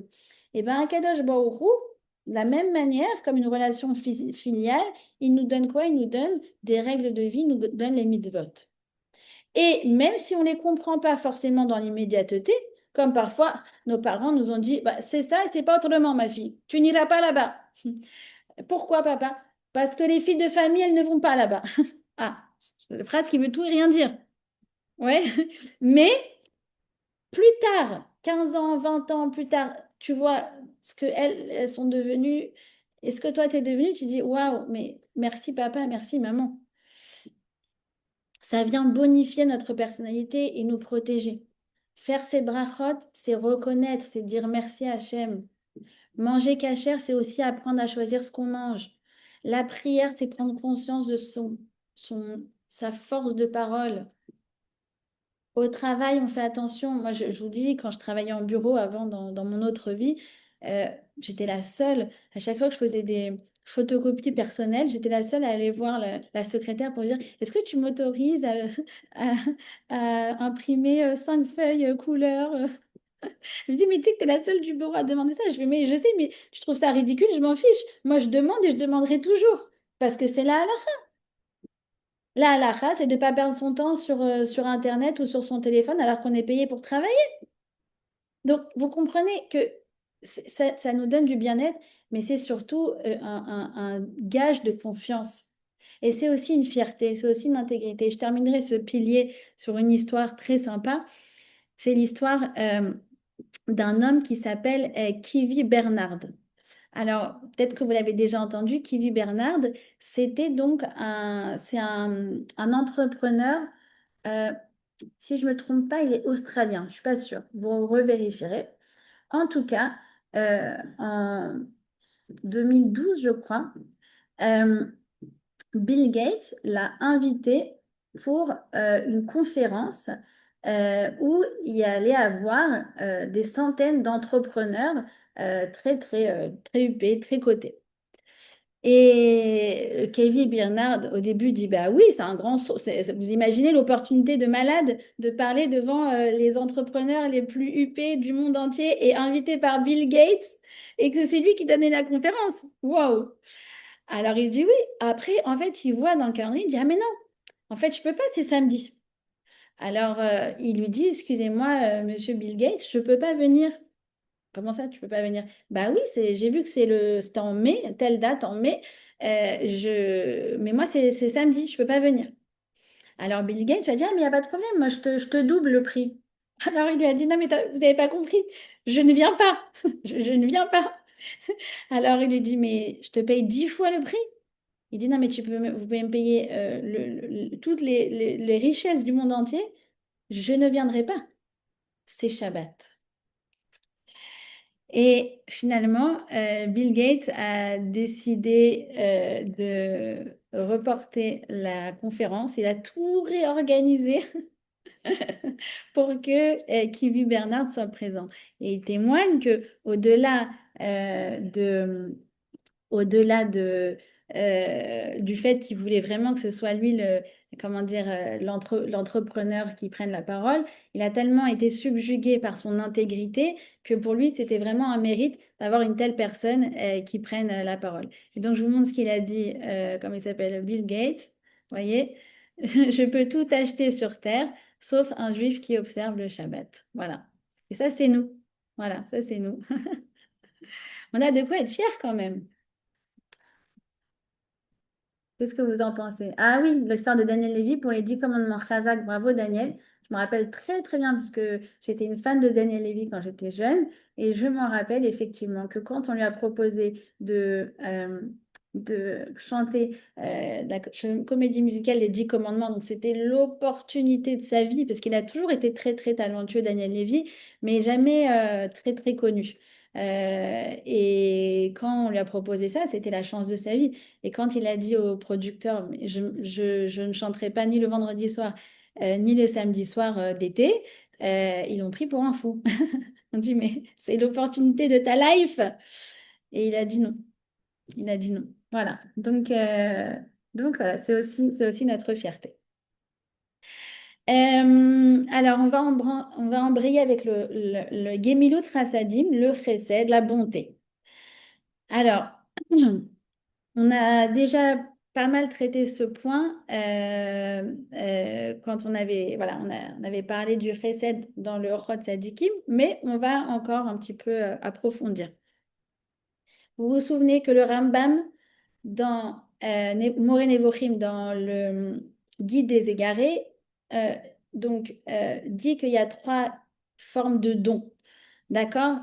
Et bien, Akadosh Baruch Hu, de la même manière, comme une relation filiale, il nous donne quoi? Il nous donne des règles de vie, il nous donne les mitzvot. Et même si on ne les comprend pas forcément dans l'immédiateté, comme parfois nos parents nous ont dit, bah, c'est ça et c'est pas autrement, ma fille, tu n'iras pas là-bas. Pourquoi, papa? Parce que les filles de famille, elles ne vont pas là-bas. Ah, c'est une phrase qui veut tout et rien dire. Ouais, mais plus tard, 15 ans, 20 ans plus tard, tu vois ce que elles sont devenues et ce que toi, tu es devenu, tu dis, waouh, mais merci papa, merci maman. Ça vient bonifier notre personnalité et nous protéger. Faire ses brachot, c'est reconnaître, c'est dire merci à Hachem. Manger kasher, c'est aussi apprendre à choisir ce qu'on mange. La prière, c'est prendre conscience de sa force de parole. Au travail, on fait attention. Moi, je vous dis, quand je travaillais en bureau avant, dans mon autre vie, euh, j'étais la seule. À chaque fois que je faisais des photocopies personnelles, j'étais la seule à aller voir la secrétaire pour dire, est-ce que tu m'autorises à- à imprimer 5 feuilles couleur? Je me dis, mais tu sais que tu es la seule du bureau à demander ça. Je fais, mais je sais, mais tu trouves ça ridicule, je m'en fiche. Moi, je demande et je demanderai toujours. Parce que c'est là. La halakha, c'est de ne pas perdre son temps sur Internet ou sur son téléphone alors qu'on est payé pour travailler. Donc, vous comprenez que ça nous donne du bien-être, mais c'est surtout un gage de confiance. Et c'est aussi une fierté, c'est aussi une intégrité. Je terminerai ce pilier sur une histoire très sympa. C'est l'histoire d'un homme qui s'appelle Kivi Bernard. Alors, peut-être que vous l'avez déjà entendu, Kivi Bernard, c'est un entrepreneur. euh, si je ne me trompe pas, il est australien, je ne suis pas sûre. Vous revérifierez. En tout cas, en 2012, je crois, euh, Bill Gates l'a invité pour une conférence où il y allait avoir des centaines d'entrepreneurs très huppés, très cotés. Et Kevin Bernard, au début, dit, bah oui, c'est un grand saut. Vous imaginez l'opportunité de malade de parler devant les entrepreneurs les plus huppés du monde entier et invité par Bill Gates et que c'est lui qui donnait la conférence. Waouh! Alors il dit oui. Après, en fait, il voit dans le calendrier, il dit, ah mais non, en fait, je peux pas, c'est samedi. Alors il lui dit, excusez-moi, monsieur Bill Gates, je peux pas venir. Comment ça, tu peux pas venir? Bah oui, j'ai vu que c'était en mai, telle date en mai. Mais moi, c'est samedi, je peux pas venir. Alors Bill Gates va dire, ah, mais il n'y a pas de problème, moi, je te double le prix. Alors il lui a dit, non, mais vous n'avez pas compris, je ne viens pas, je ne viens pas. Alors il lui dit, mais je te paye 10 fois le prix. Il dit, non, mais vous pouvez me payer toutes les richesses du monde entier. je ne viendrai pas, c'est Shabbat. Et finalement, Bill Gates a décidé de reporter la conférence. Il a tout réorganisé pour que Kiwi Bernard soit présent. Et il témoigne que au-delà du fait qu'il voulait vraiment que ce soit lui comment dire, l'entrepreneur qui prenne la parole, il a tellement été subjugué par son intégrité que pour lui, c'était vraiment un mérite d'avoir une telle personne qui prenne la parole. Et donc, je vous montre ce qu'il a dit, comme il s'appelle, Bill Gates. Vous voyez, je peux tout acheter sur Terre, sauf un juif qui observe le Shabbat. Voilà. Et ça, c'est nous. Voilà, ça, c'est nous. On a de quoi être fiers quand même. Qu'est-ce que vous en pensez? Ah oui, l'histoire de Daniel Lévy pour les 10 commandements Chazak. Bravo Daniel. Je me rappelle très très bien parce que j'étais une fan de Daniel Lévy quand j'étais jeune et je m'en rappelle effectivement que quand on lui a proposé de chanter la comédie musicale Les 10 commandements, donc c'était l'opportunité de sa vie parce qu'il a toujours été très très talentueux Daniel Lévy, mais jamais très très connu. Et quand on lui a proposé ça, c'était la chance de sa vie. Et quand il a dit au producteur, mais je ne chanterai pas ni le vendredi soir, ni le samedi soir d'été, ils l'ont pris pour un fou. On dit, mais c'est l'opportunité de ta life. Et il a dit non. Il a dit non. Voilà. Donc voilà, c'est aussi notre fierté. Alors, on va embrayer avec le Gemilut Chasadim, le chesed, la bonté. Alors, on a déjà pas mal traité ce point quand voilà, on avait parlé du chesed dans le Chod Sadikim, mais on va encore un petit peu approfondir. Vous vous souvenez que le Rambam, dans Moreh Nevochim, dans le Guide des égarés, euh, dit qu'il y a trois formes de dons. D'accord?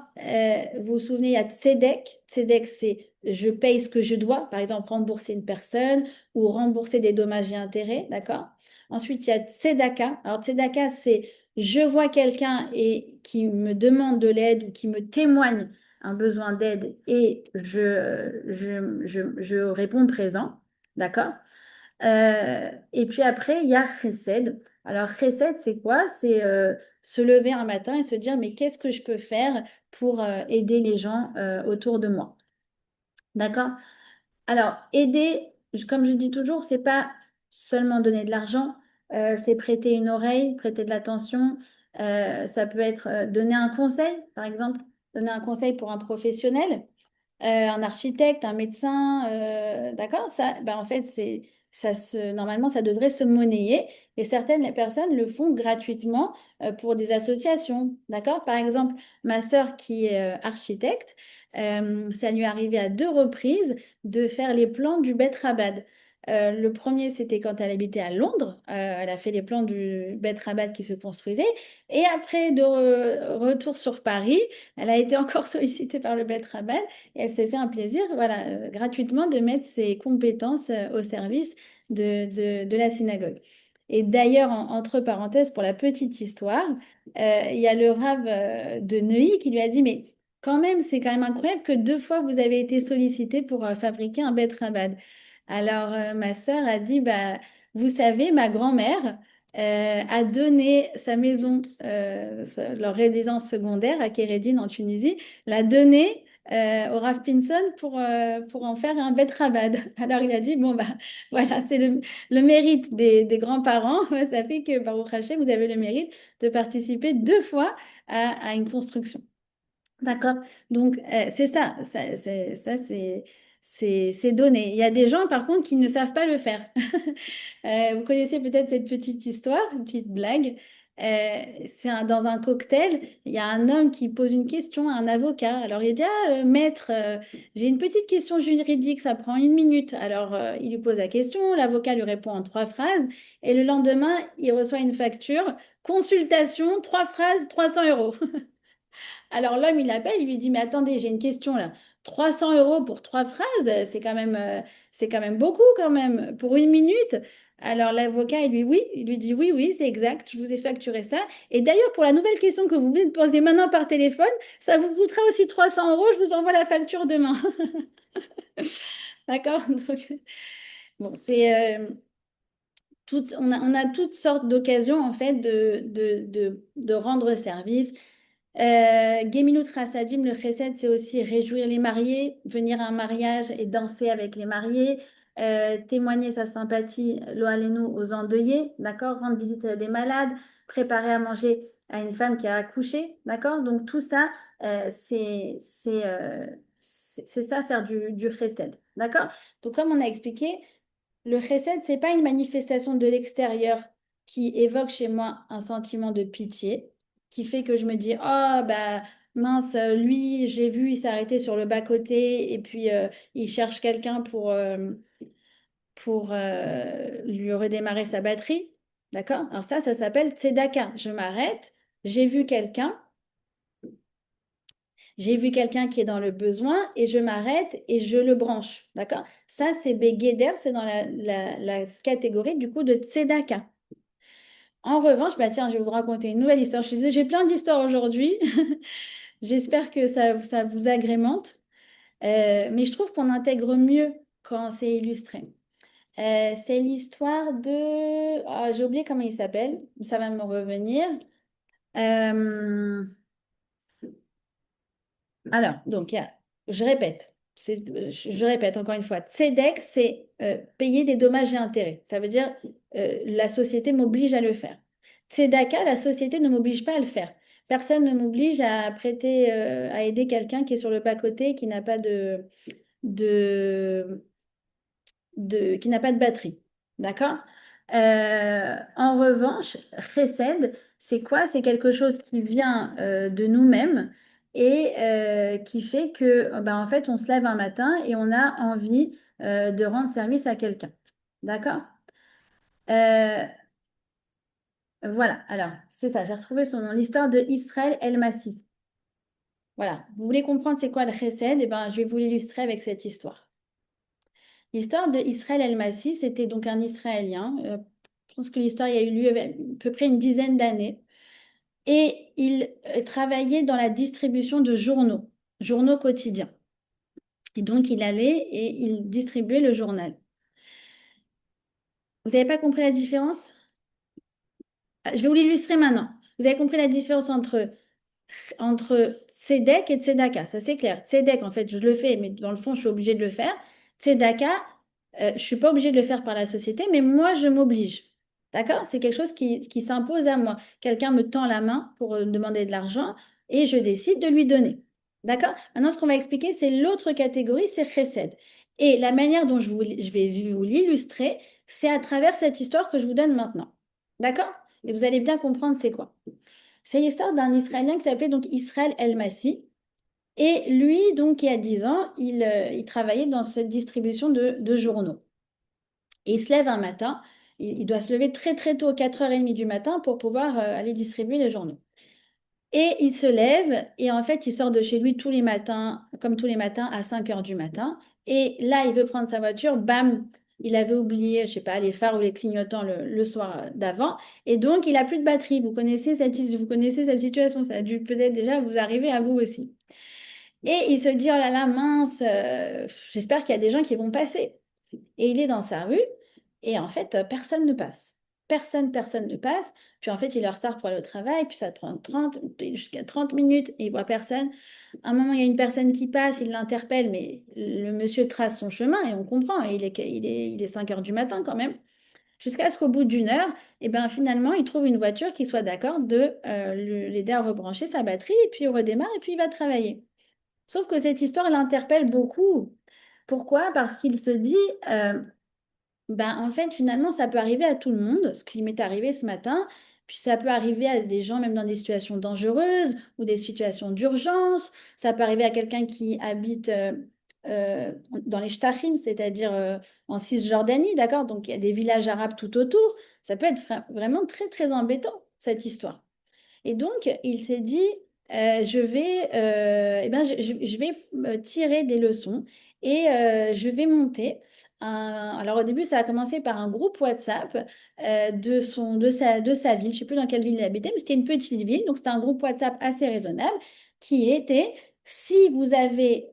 Vous vous souvenez, il y a Tzedek. Tzedek, c'est je paye ce que je dois, par exemple rembourser une personne ou rembourser des dommages et intérêts. D'accord? Ensuite, il y a Tzedaka. Alors, Tzedaka, c'est je vois quelqu'un et qui me demande de l'aide ou qui me témoigne un besoin d'aide et je réponds présent. D'accord? Et puis après, il y a Chesed. Alors, Chesed, c'est quoi? C'est se lever un matin et se dire, mais qu'est-ce que je peux faire pour aider les gens autour de moi? D'accord? Alors, aider, comme je dis toujours, c'est pas seulement donner de l'argent, c'est prêter une oreille, prêter de l'attention. Ça peut être donner un conseil, par exemple, donner un conseil pour un professionnel, un architecte, un médecin, d'accord? Ça, ben, en fait, normalement, ça devrait se monnayer et certaines personnes le font gratuitement pour des associations, d'accord? Par exemple, ma sœur qui est architecte, ça lui est arrivé à 2 reprises de faire les plans du Bet Rabad. Le premier, c'était quand elle habitait à Londres. Elle a fait les plans du Bet Rabad qui se construisait. Et après, retour sur Paris, elle a été encore sollicitée par le Bet Rabad et elle s'est fait un plaisir, voilà, gratuitement de mettre ses compétences au service de la synagogue. Et d'ailleurs, entre parenthèses, pour la petite histoire, il y a le Rav de Neuilly qui lui a dit, mais c'est quand même incroyable que 2 fois vous avez été sollicité pour fabriquer un Bet Rabad. Alors, ma sœur a dit, bah, vous savez, ma grand-mère a donné sa maison, leur résidence secondaire à Kéredine en Tunisie, l'a donnée au Rav Pinson pour en faire un Bet Rabad. Alors, il a dit, bon, bah, voilà, c'est le mérite des grands-parents. Ça fait que, Baruch Hashem, vous avez le mérite de participer 2 fois à une construction. D'accord. Donc, c'est ça. C'est donné. Il y a des gens, par contre, qui ne savent pas le faire. Vous connaissez peut-être cette petite histoire, une petite blague. Dans un cocktail, il y a un homme qui pose une question à un avocat. Alors, il dit, ah, maître, j'ai une petite question juridique, ça prend 1 minute. Alors, il lui pose la question, l'avocat lui répond en 3 phrases, et le lendemain, il reçoit une facture, consultation, 3 phrases, 300 euros. Alors l'homme, il appelle, il lui dit, mais attendez, j'ai une question là. 300 euros pour 3 phrases, c'est quand même beaucoup quand même, pour 1 minute. Alors l'avocat, il lui dit oui, oui, c'est exact, je vous ai facturé ça. Et d'ailleurs, pour la nouvelle question que vous venez de poser maintenant par téléphone, ça vous coûtera aussi 300 euros, je vous envoie la facture demain. D'accord? Donc, bon, on a toutes sortes d'occasions en fait de rendre service. Gemilut Chassadim, le chesed, c'est aussi réjouir les mariés, venir à un mariage et danser avec les mariés, témoigner sa sympathie, lo alenu, aux endeuillés, d'accord? Rendre visite à des malades, préparer à manger à une femme qui a accouché, d'accord? Donc tout ça, c'est ça faire du chesed, d'accord? Donc comme on a expliqué, le chesed, c'est pas une manifestation de l'extérieur qui évoque chez moi un sentiment de pitié, qui fait que je me dis, oh, bah mince, lui, j'ai vu, il s'est arrêté sur le bas-côté et puis il cherche quelqu'un pour lui redémarrer sa batterie. D'accord? Alors ça s'appelle tzedaka. Je m'arrête, j'ai vu quelqu'un, j'ai vu quelqu'un qui est dans le besoin et je m'arrête et je le branche. D'accord? Ça, c'est Begeder, c'est dans la catégorie du coup de tzedaka. En revanche, bah tiens, je vais vous raconter une nouvelle histoire. Je disais, j'ai plein d'histoires aujourd'hui. J'espère que ça vous agrémente. Mais je trouve qu'on intègre mieux quand c'est illustré. C'est l'histoire de... Ah, j'ai oublié comment il s'appelle. Ça va me revenir. Euh, Alors, donc, je répète. Je répète encore une fois. Tzedek, c'est payer des dommages et intérêts. Ça veut dire la société m'oblige à le faire. Tzedaka, la société ne m'oblige pas à le faire. Personne ne m'oblige à prêter, à aider quelqu'un qui est sur le bas-côté, qui n'a pas de, qui n'a pas de batterie. D'accord? En revanche, chesed, c'est quoi? C'est quelque chose qui vient de nous-mêmes et qui fait que, ben, en fait, on se lève un matin et on a envie de rendre service à quelqu'un. D'accord? Euh, voilà, alors, c'est ça, j'ai retrouvé son nom, l'histoire de Israël El-Massi. Voilà, vous voulez comprendre c'est quoi le chesed? Eh ben, je vais vous l'illustrer avec cette histoire. L'histoire de Israël El-Massi, c'était donc un Israélien. Je pense que l'histoire il y a eu lieu à peu près une dizaine d'années. Et il travaillait dans la distribution de journaux quotidiens. Et donc, il allait et il distribuait le journal. Vous n'avez pas compris la différence? Ah, je vais vous l'illustrer maintenant. Vous avez compris la différence entre Tzedek et Tzedaka. Ça, c'est clair. Tzedek, en fait, je le fais, mais dans le fond, je suis obligée de le faire. Tzedaka, je ne suis pas obligée de le faire par la société, mais moi, je m'oblige. D'accord? C'est quelque chose qui s'impose à moi. Quelqu'un me tend la main pour demander de l'argent et je décide de lui donner. D'accord? Maintenant, ce qu'on va expliquer, c'est l'autre catégorie, c'est chesed. Et la manière dont je vais vous l'illustrer, c'est à travers cette histoire que je vous donne maintenant. D'accord? Et vous allez bien comprendre c'est quoi. C'est l'histoire d'un Israélien qui s'appelait donc Israël El-Massi. Et lui, donc, il y a 10 ans, il travaillait dans cette distribution de journaux. Et il se lève un matin, il doit se lever très très tôt, 4h30 du matin, pour pouvoir aller distribuer les journaux. Et il se lève et en fait, il sort de chez lui tous les matins, comme tous les matins, à 5h du matin. Et là, il veut prendre sa voiture, bam, il avait oublié, je sais pas, les phares ou les clignotants le soir d'avant. Et donc, il a plus de batterie. Vous connaissez cette situation. Ça a dû peut-être déjà vous arriver à vous aussi. Et il se dit, oh là là, mince, j'espère qu'il y a des gens qui vont passer. Et il est dans sa rue et en fait, personne ne passe. Personne ne passe. Puis en fait, il est en retard pour aller au travail, puis ça prend 30 jusqu'à 30 minutes et il voit personne. À un moment, il y a une personne qui passe, il l'interpelle, mais le monsieur trace son chemin et on comprend. Et il est 5 heures du matin quand même. Jusqu'à ce qu'au bout d'une heure, et ben, finalement, il trouve une voiture qui soit d'accord de l'aider à rebrancher sa batterie et puis il redémarre et puis il va travailler. Sauf que cette histoire l'interpelle beaucoup. Pourquoi? Parce qu'il se dit, euh, ben, en fait, finalement, ça peut arriver à tout le monde, ce qui m'est arrivé ce matin. Puis ça peut arriver à des gens, même dans des situations dangereuses ou des situations d'urgence. Ça peut arriver à quelqu'un qui habite dans les Shtachim, c'est-à-dire en Cisjordanie, d'accord? Donc il y a des villages arabes tout autour. Ça peut être vraiment très, très embêtant, cette histoire. Et donc, il s'est dit, eh ben, je vais tirer des leçons et je vais monter alors au début, ça a commencé par un groupe WhatsApp de sa ville. Je ne sais plus dans quelle ville il habitait, mais c'était une petite ville. Donc c'était un groupe WhatsApp assez raisonnable qui était, si vous avez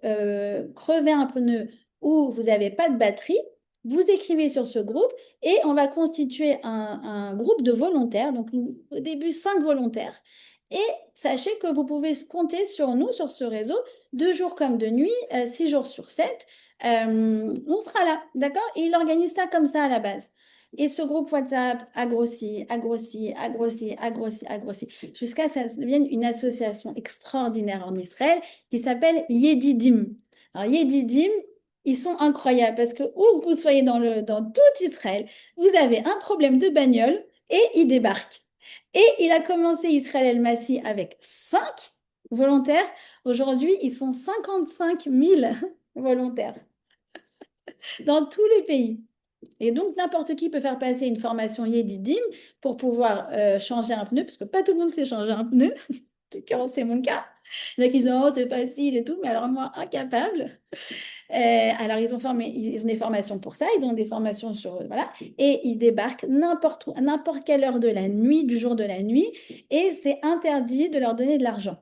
crevé un pneu ou vous n'avez pas de batterie, vous écrivez sur ce groupe et on va constituer un groupe de volontaires. Donc au début, 5 volontaires. Et sachez que vous pouvez compter sur nous, sur ce réseau, 2 jours comme de nuit, 6 jours sur 7. On sera là, d'accord? Et il organise ça comme ça à la base. Et ce groupe WhatsApp a grossi, a grossi, a grossi, a grossi, a grossi, jusqu'à ce que ça devienne une association extraordinaire en Israël qui s'appelle Yedidim. Alors Yedidim, ils sont incroyables parce que où vous soyez dans tout Israël, vous avez un problème de bagnole et ils débarquent. Et il a commencé Israël El-Massi avec 5 volontaires. Aujourd'hui, ils sont 55 000 volontaires dans tous les pays. Et donc, n'importe qui peut faire passer une formation Yedidim pour pouvoir changer un pneu, parce que pas tout le monde sait changer un pneu. En l'occurrence, c'est mon cas. Il y en a qui disent, oh, c'est facile et tout, mais alors moi, incapable. Alors, ils ont des formations pour ça, ils ont des formations sur, voilà, et ils débarquent n'importe où, à n'importe quelle heure de la nuit, du jour de la nuit, et c'est interdit de leur donner de l'argent.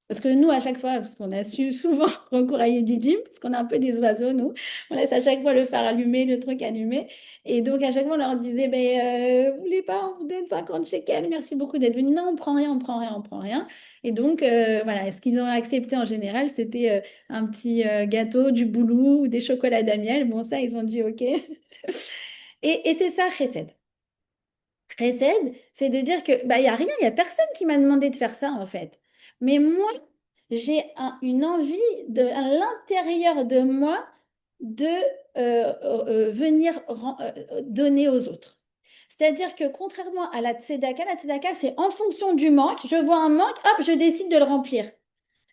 Parce que nous, à chaque fois, parce qu'on a su souvent recours à Yedidim, parce qu'on a un peu des oiseaux, nous, on laisse à chaque fois le phare allumé, le truc allumé. Et donc, à chaque fois, on leur disait, ben, vous voulez pas, on vous donne 50 shekels, merci beaucoup d'être venu. Non, on prend rien, on prend rien, on prend rien. Et donc, voilà, ce qu'ils ont accepté en général, c'était un petit gâteau, du boulot ou des chocolats d'amiel. Bon, ça, ils ont dit OK. Et c'est ça, Chesed. Chesed, c'est de dire que, bah, il n'y a rien, il n'y a personne qui m'a demandé de faire ça, en fait. Mais moi, j'ai une envie à l'intérieur de moi de venir donner aux autres. C'est-à-dire que contrairement à la tzedaka, c'est en fonction du manque. Je vois un manque, hop, je décide de le remplir.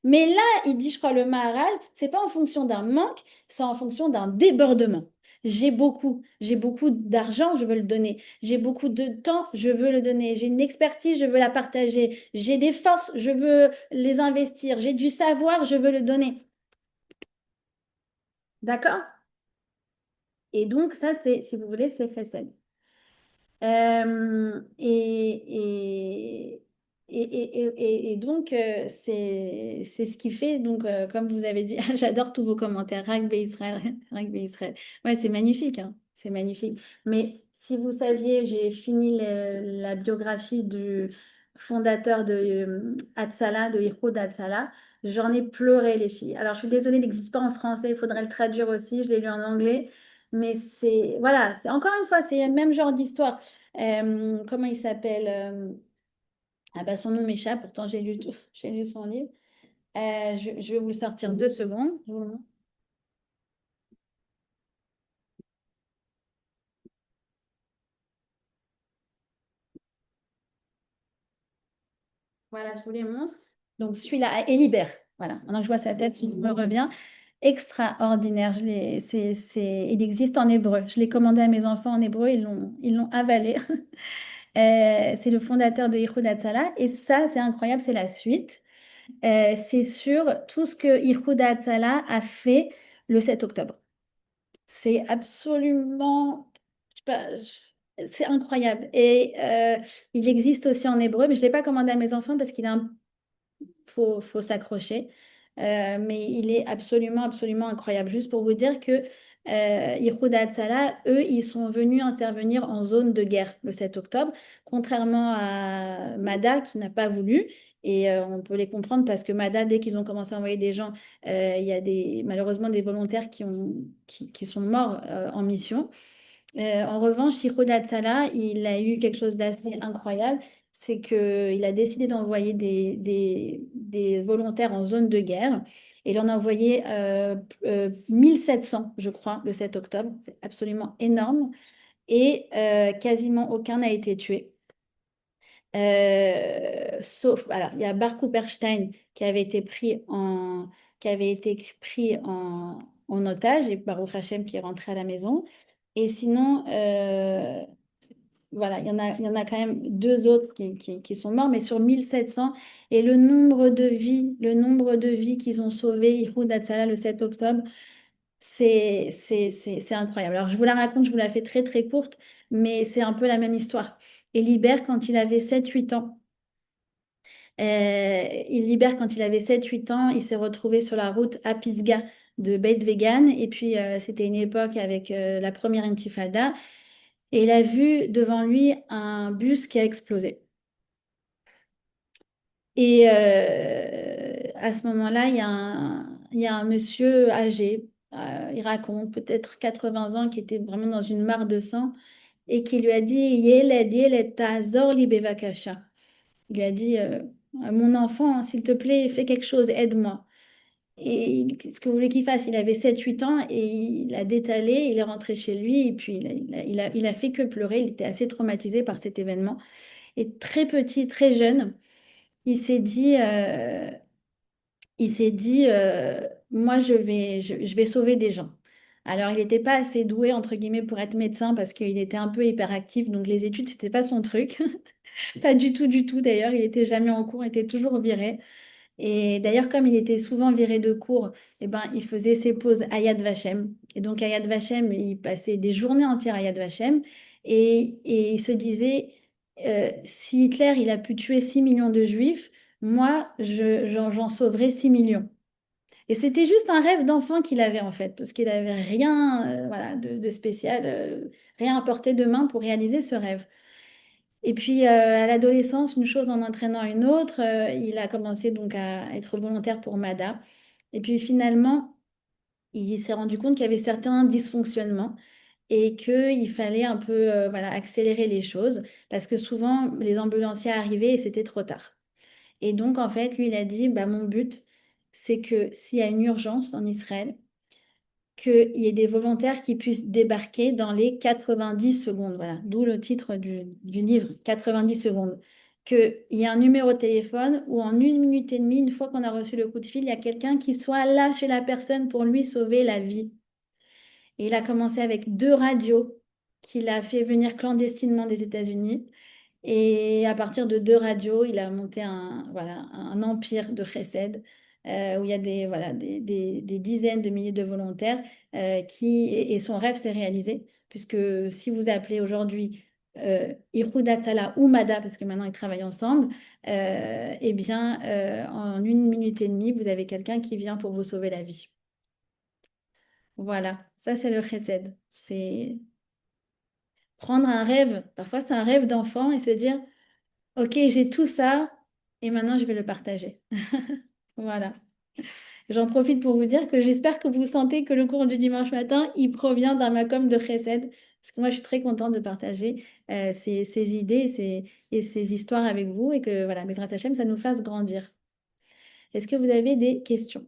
Mais là, il dit, je crois, le Maharal, c'est pas en fonction d'un manque, c'est en fonction d'un débordement. J'ai beaucoup d'argent, je veux le donner. J'ai beaucoup de temps, je veux le donner. J'ai une expertise, je veux la partager. J'ai des forces, je veux les investir. J'ai du savoir, je veux le donner. D'accord? Et donc, ça, c'est, si vous voulez, c'est Chesed. Euh, et, et donc, c'est ce qui fait, donc, comme vous avez dit, j'adore tous vos commentaires, Rugby Israël, Rugby Israël. Ouais, c'est magnifique, hein, c'est magnifique. Mais si vous saviez, j'ai fini la biographie du fondateur de Hatzalah, de Yehoud Hatzalah. J'en ai pleuré, les filles. Alors, je suis désolée, il n'existe pas en français, il faudrait le traduire aussi, je l'ai lu en anglais. Mais c'est, voilà, c'est encore une fois, c'est le même genre d'histoire. Comment il s'appelle ah bah son nom m'échappe, pourtant j'ai lu tout, j'ai lu son livre. Je vais vous le sortir 2 secondes. Voilà, je vous les montre. Donc celui-là, Élibert. Voilà, maintenant que je vois sa tête, il me revient. Extraordinaire. Il existe en hébreu. Je l'ai commandé à mes enfants en hébreu, ils l'ont avalé. C'est le fondateur de Yichud Hatzalah. Et ça, c'est incroyable, c'est la suite. C'est sur tout ce que Yichud Hatzalah a fait le 7 octobre. C'est absolument, je sais pas, c'est incroyable. Et il existe aussi en hébreu, mais je ne l'ai pas commandé à mes enfants parce qu'il est un faut s'accrocher. Mais il est absolument, absolument incroyable. Juste pour vous dire que Yehoud Hatzalah, eux, ils sont venus intervenir en zone de guerre le 7 octobre, contrairement à Mada qui n'a pas voulu. Et on peut les comprendre parce que Mada, dès qu'ils ont commencé à envoyer des gens, il y a malheureusement des volontaires qui sont morts en mission. En revanche, Yehoud Hatzalah, il a eu quelque chose d'assez incroyable, c'est qu'il a décidé d'envoyer des volontaires en zone de guerre. Et il en a envoyé 1700, je crois, le 7 octobre. C'est absolument énorme. Et quasiment aucun n'a été tué. Sauf, alors, il y a Bar Cooperstein qui avait été pris en otage et Baruch Hashem qui est rentré à la maison. Et sinon, voilà, il y en a quand même deux autres qui sont morts, mais sur 1700. Et le nombre de vies qu'ils ont sauvées, Ihud Hatzalah, le 7 octobre, c'est incroyable. Alors, je vous la raconte, je vous la fais très, très courte, mais c'est un peu la même histoire. Et Libère, quand il avait 7 8 ans, il s'est retrouvé sur la route à Pisgah de Beit Vegan. Et puis, c'était une époque avec la première intifada. Et il a vu devant lui un bus qui a explosé. Et à ce moment-là, il y a un monsieur âgé, il raconte peut-être 80 ans, qui était vraiment dans une mare de sang et qui lui a dit, Yeled, Yeled, ta'azor li bevakasha. Il lui a dit, mon enfant, s'il te plaît, fais quelque chose, aide-moi. Et ce que vous voulez qu'il fasse? Il avait 7 8 ans et il a détalé, il est rentré chez lui et puis il a fait que pleurer. Il était assez traumatisé par cet événement. Et très petit, très jeune, il s'est dit, moi, je vais sauver des gens. Alors, il n'était pas assez doué, entre guillemets, pour être médecin parce qu'il était un peu hyperactif. Donc, les études, c'était pas son truc. Pas du tout, du tout. D'ailleurs, il était jamais en cours, il était toujours viré. Et d'ailleurs, comme il était souvent viré de cours, eh ben, il faisait ses pauses à Yad Vashem. Et donc, à Yad Vashem, il passait des journées entières à Yad Vashem. Et il se disait, si Hitler, il a pu tuer 6 millions de juifs, moi, j'en sauverai 6 millions. Et c'était juste un rêve d'enfant qu'il avait en fait, parce qu'il n'avait rien voilà, de spécial, rien à portée de main pour réaliser ce rêve. Et puis à l'adolescence, une chose en entraînant une autre, il a commencé donc à être volontaire pour MADA. Et puis finalement, il s'est rendu compte qu'il y avait certains dysfonctionnements et qu'il fallait un peu voilà, accélérer les choses parce que souvent les ambulanciers arrivaient et c'était trop tard. Et donc en fait, lui, il a dit, bah, mon but, c'est que s'il y a une urgence en Israël, qu'il y ait des volontaires qui puissent débarquer dans les 90 secondes. Voilà, d'où le titre du livre, 90 secondes. Qu'il y ait un numéro de téléphone où en 1 minute et demie, une fois qu'on a reçu le coup de fil, il y a quelqu'un qui soit là chez la personne pour lui sauver la vie. Et il a commencé avec 2 radios qu'il a fait venir clandestinement des États-Unis. Et à partir de 2 radios, il a monté voilà, un empire de chesed où il y a voilà, des dizaines de milliers de volontaires et son rêve s'est réalisé, puisque si vous appelez aujourd'hui Ihud Hatzalah ou MADA, parce que maintenant ils travaillent ensemble, eh bien, en 1 minute et demie, vous avez quelqu'un qui vient pour vous sauver la vie. Voilà, ça c'est le chesed. C'est prendre un rêve, parfois c'est un rêve d'enfant et se dire, ok, j'ai tout ça et maintenant je vais le partager. Voilà. J'en profite pour vous dire que j'espère que vous sentez que le cours du dimanche matin, il provient d'un makom de Chesed. Parce que moi, je suis très contente de partager ces idées et ces histoires avec vous et que, voilà, Bezrat Hashem, ça nous fasse grandir. Est-ce que vous avez des questions?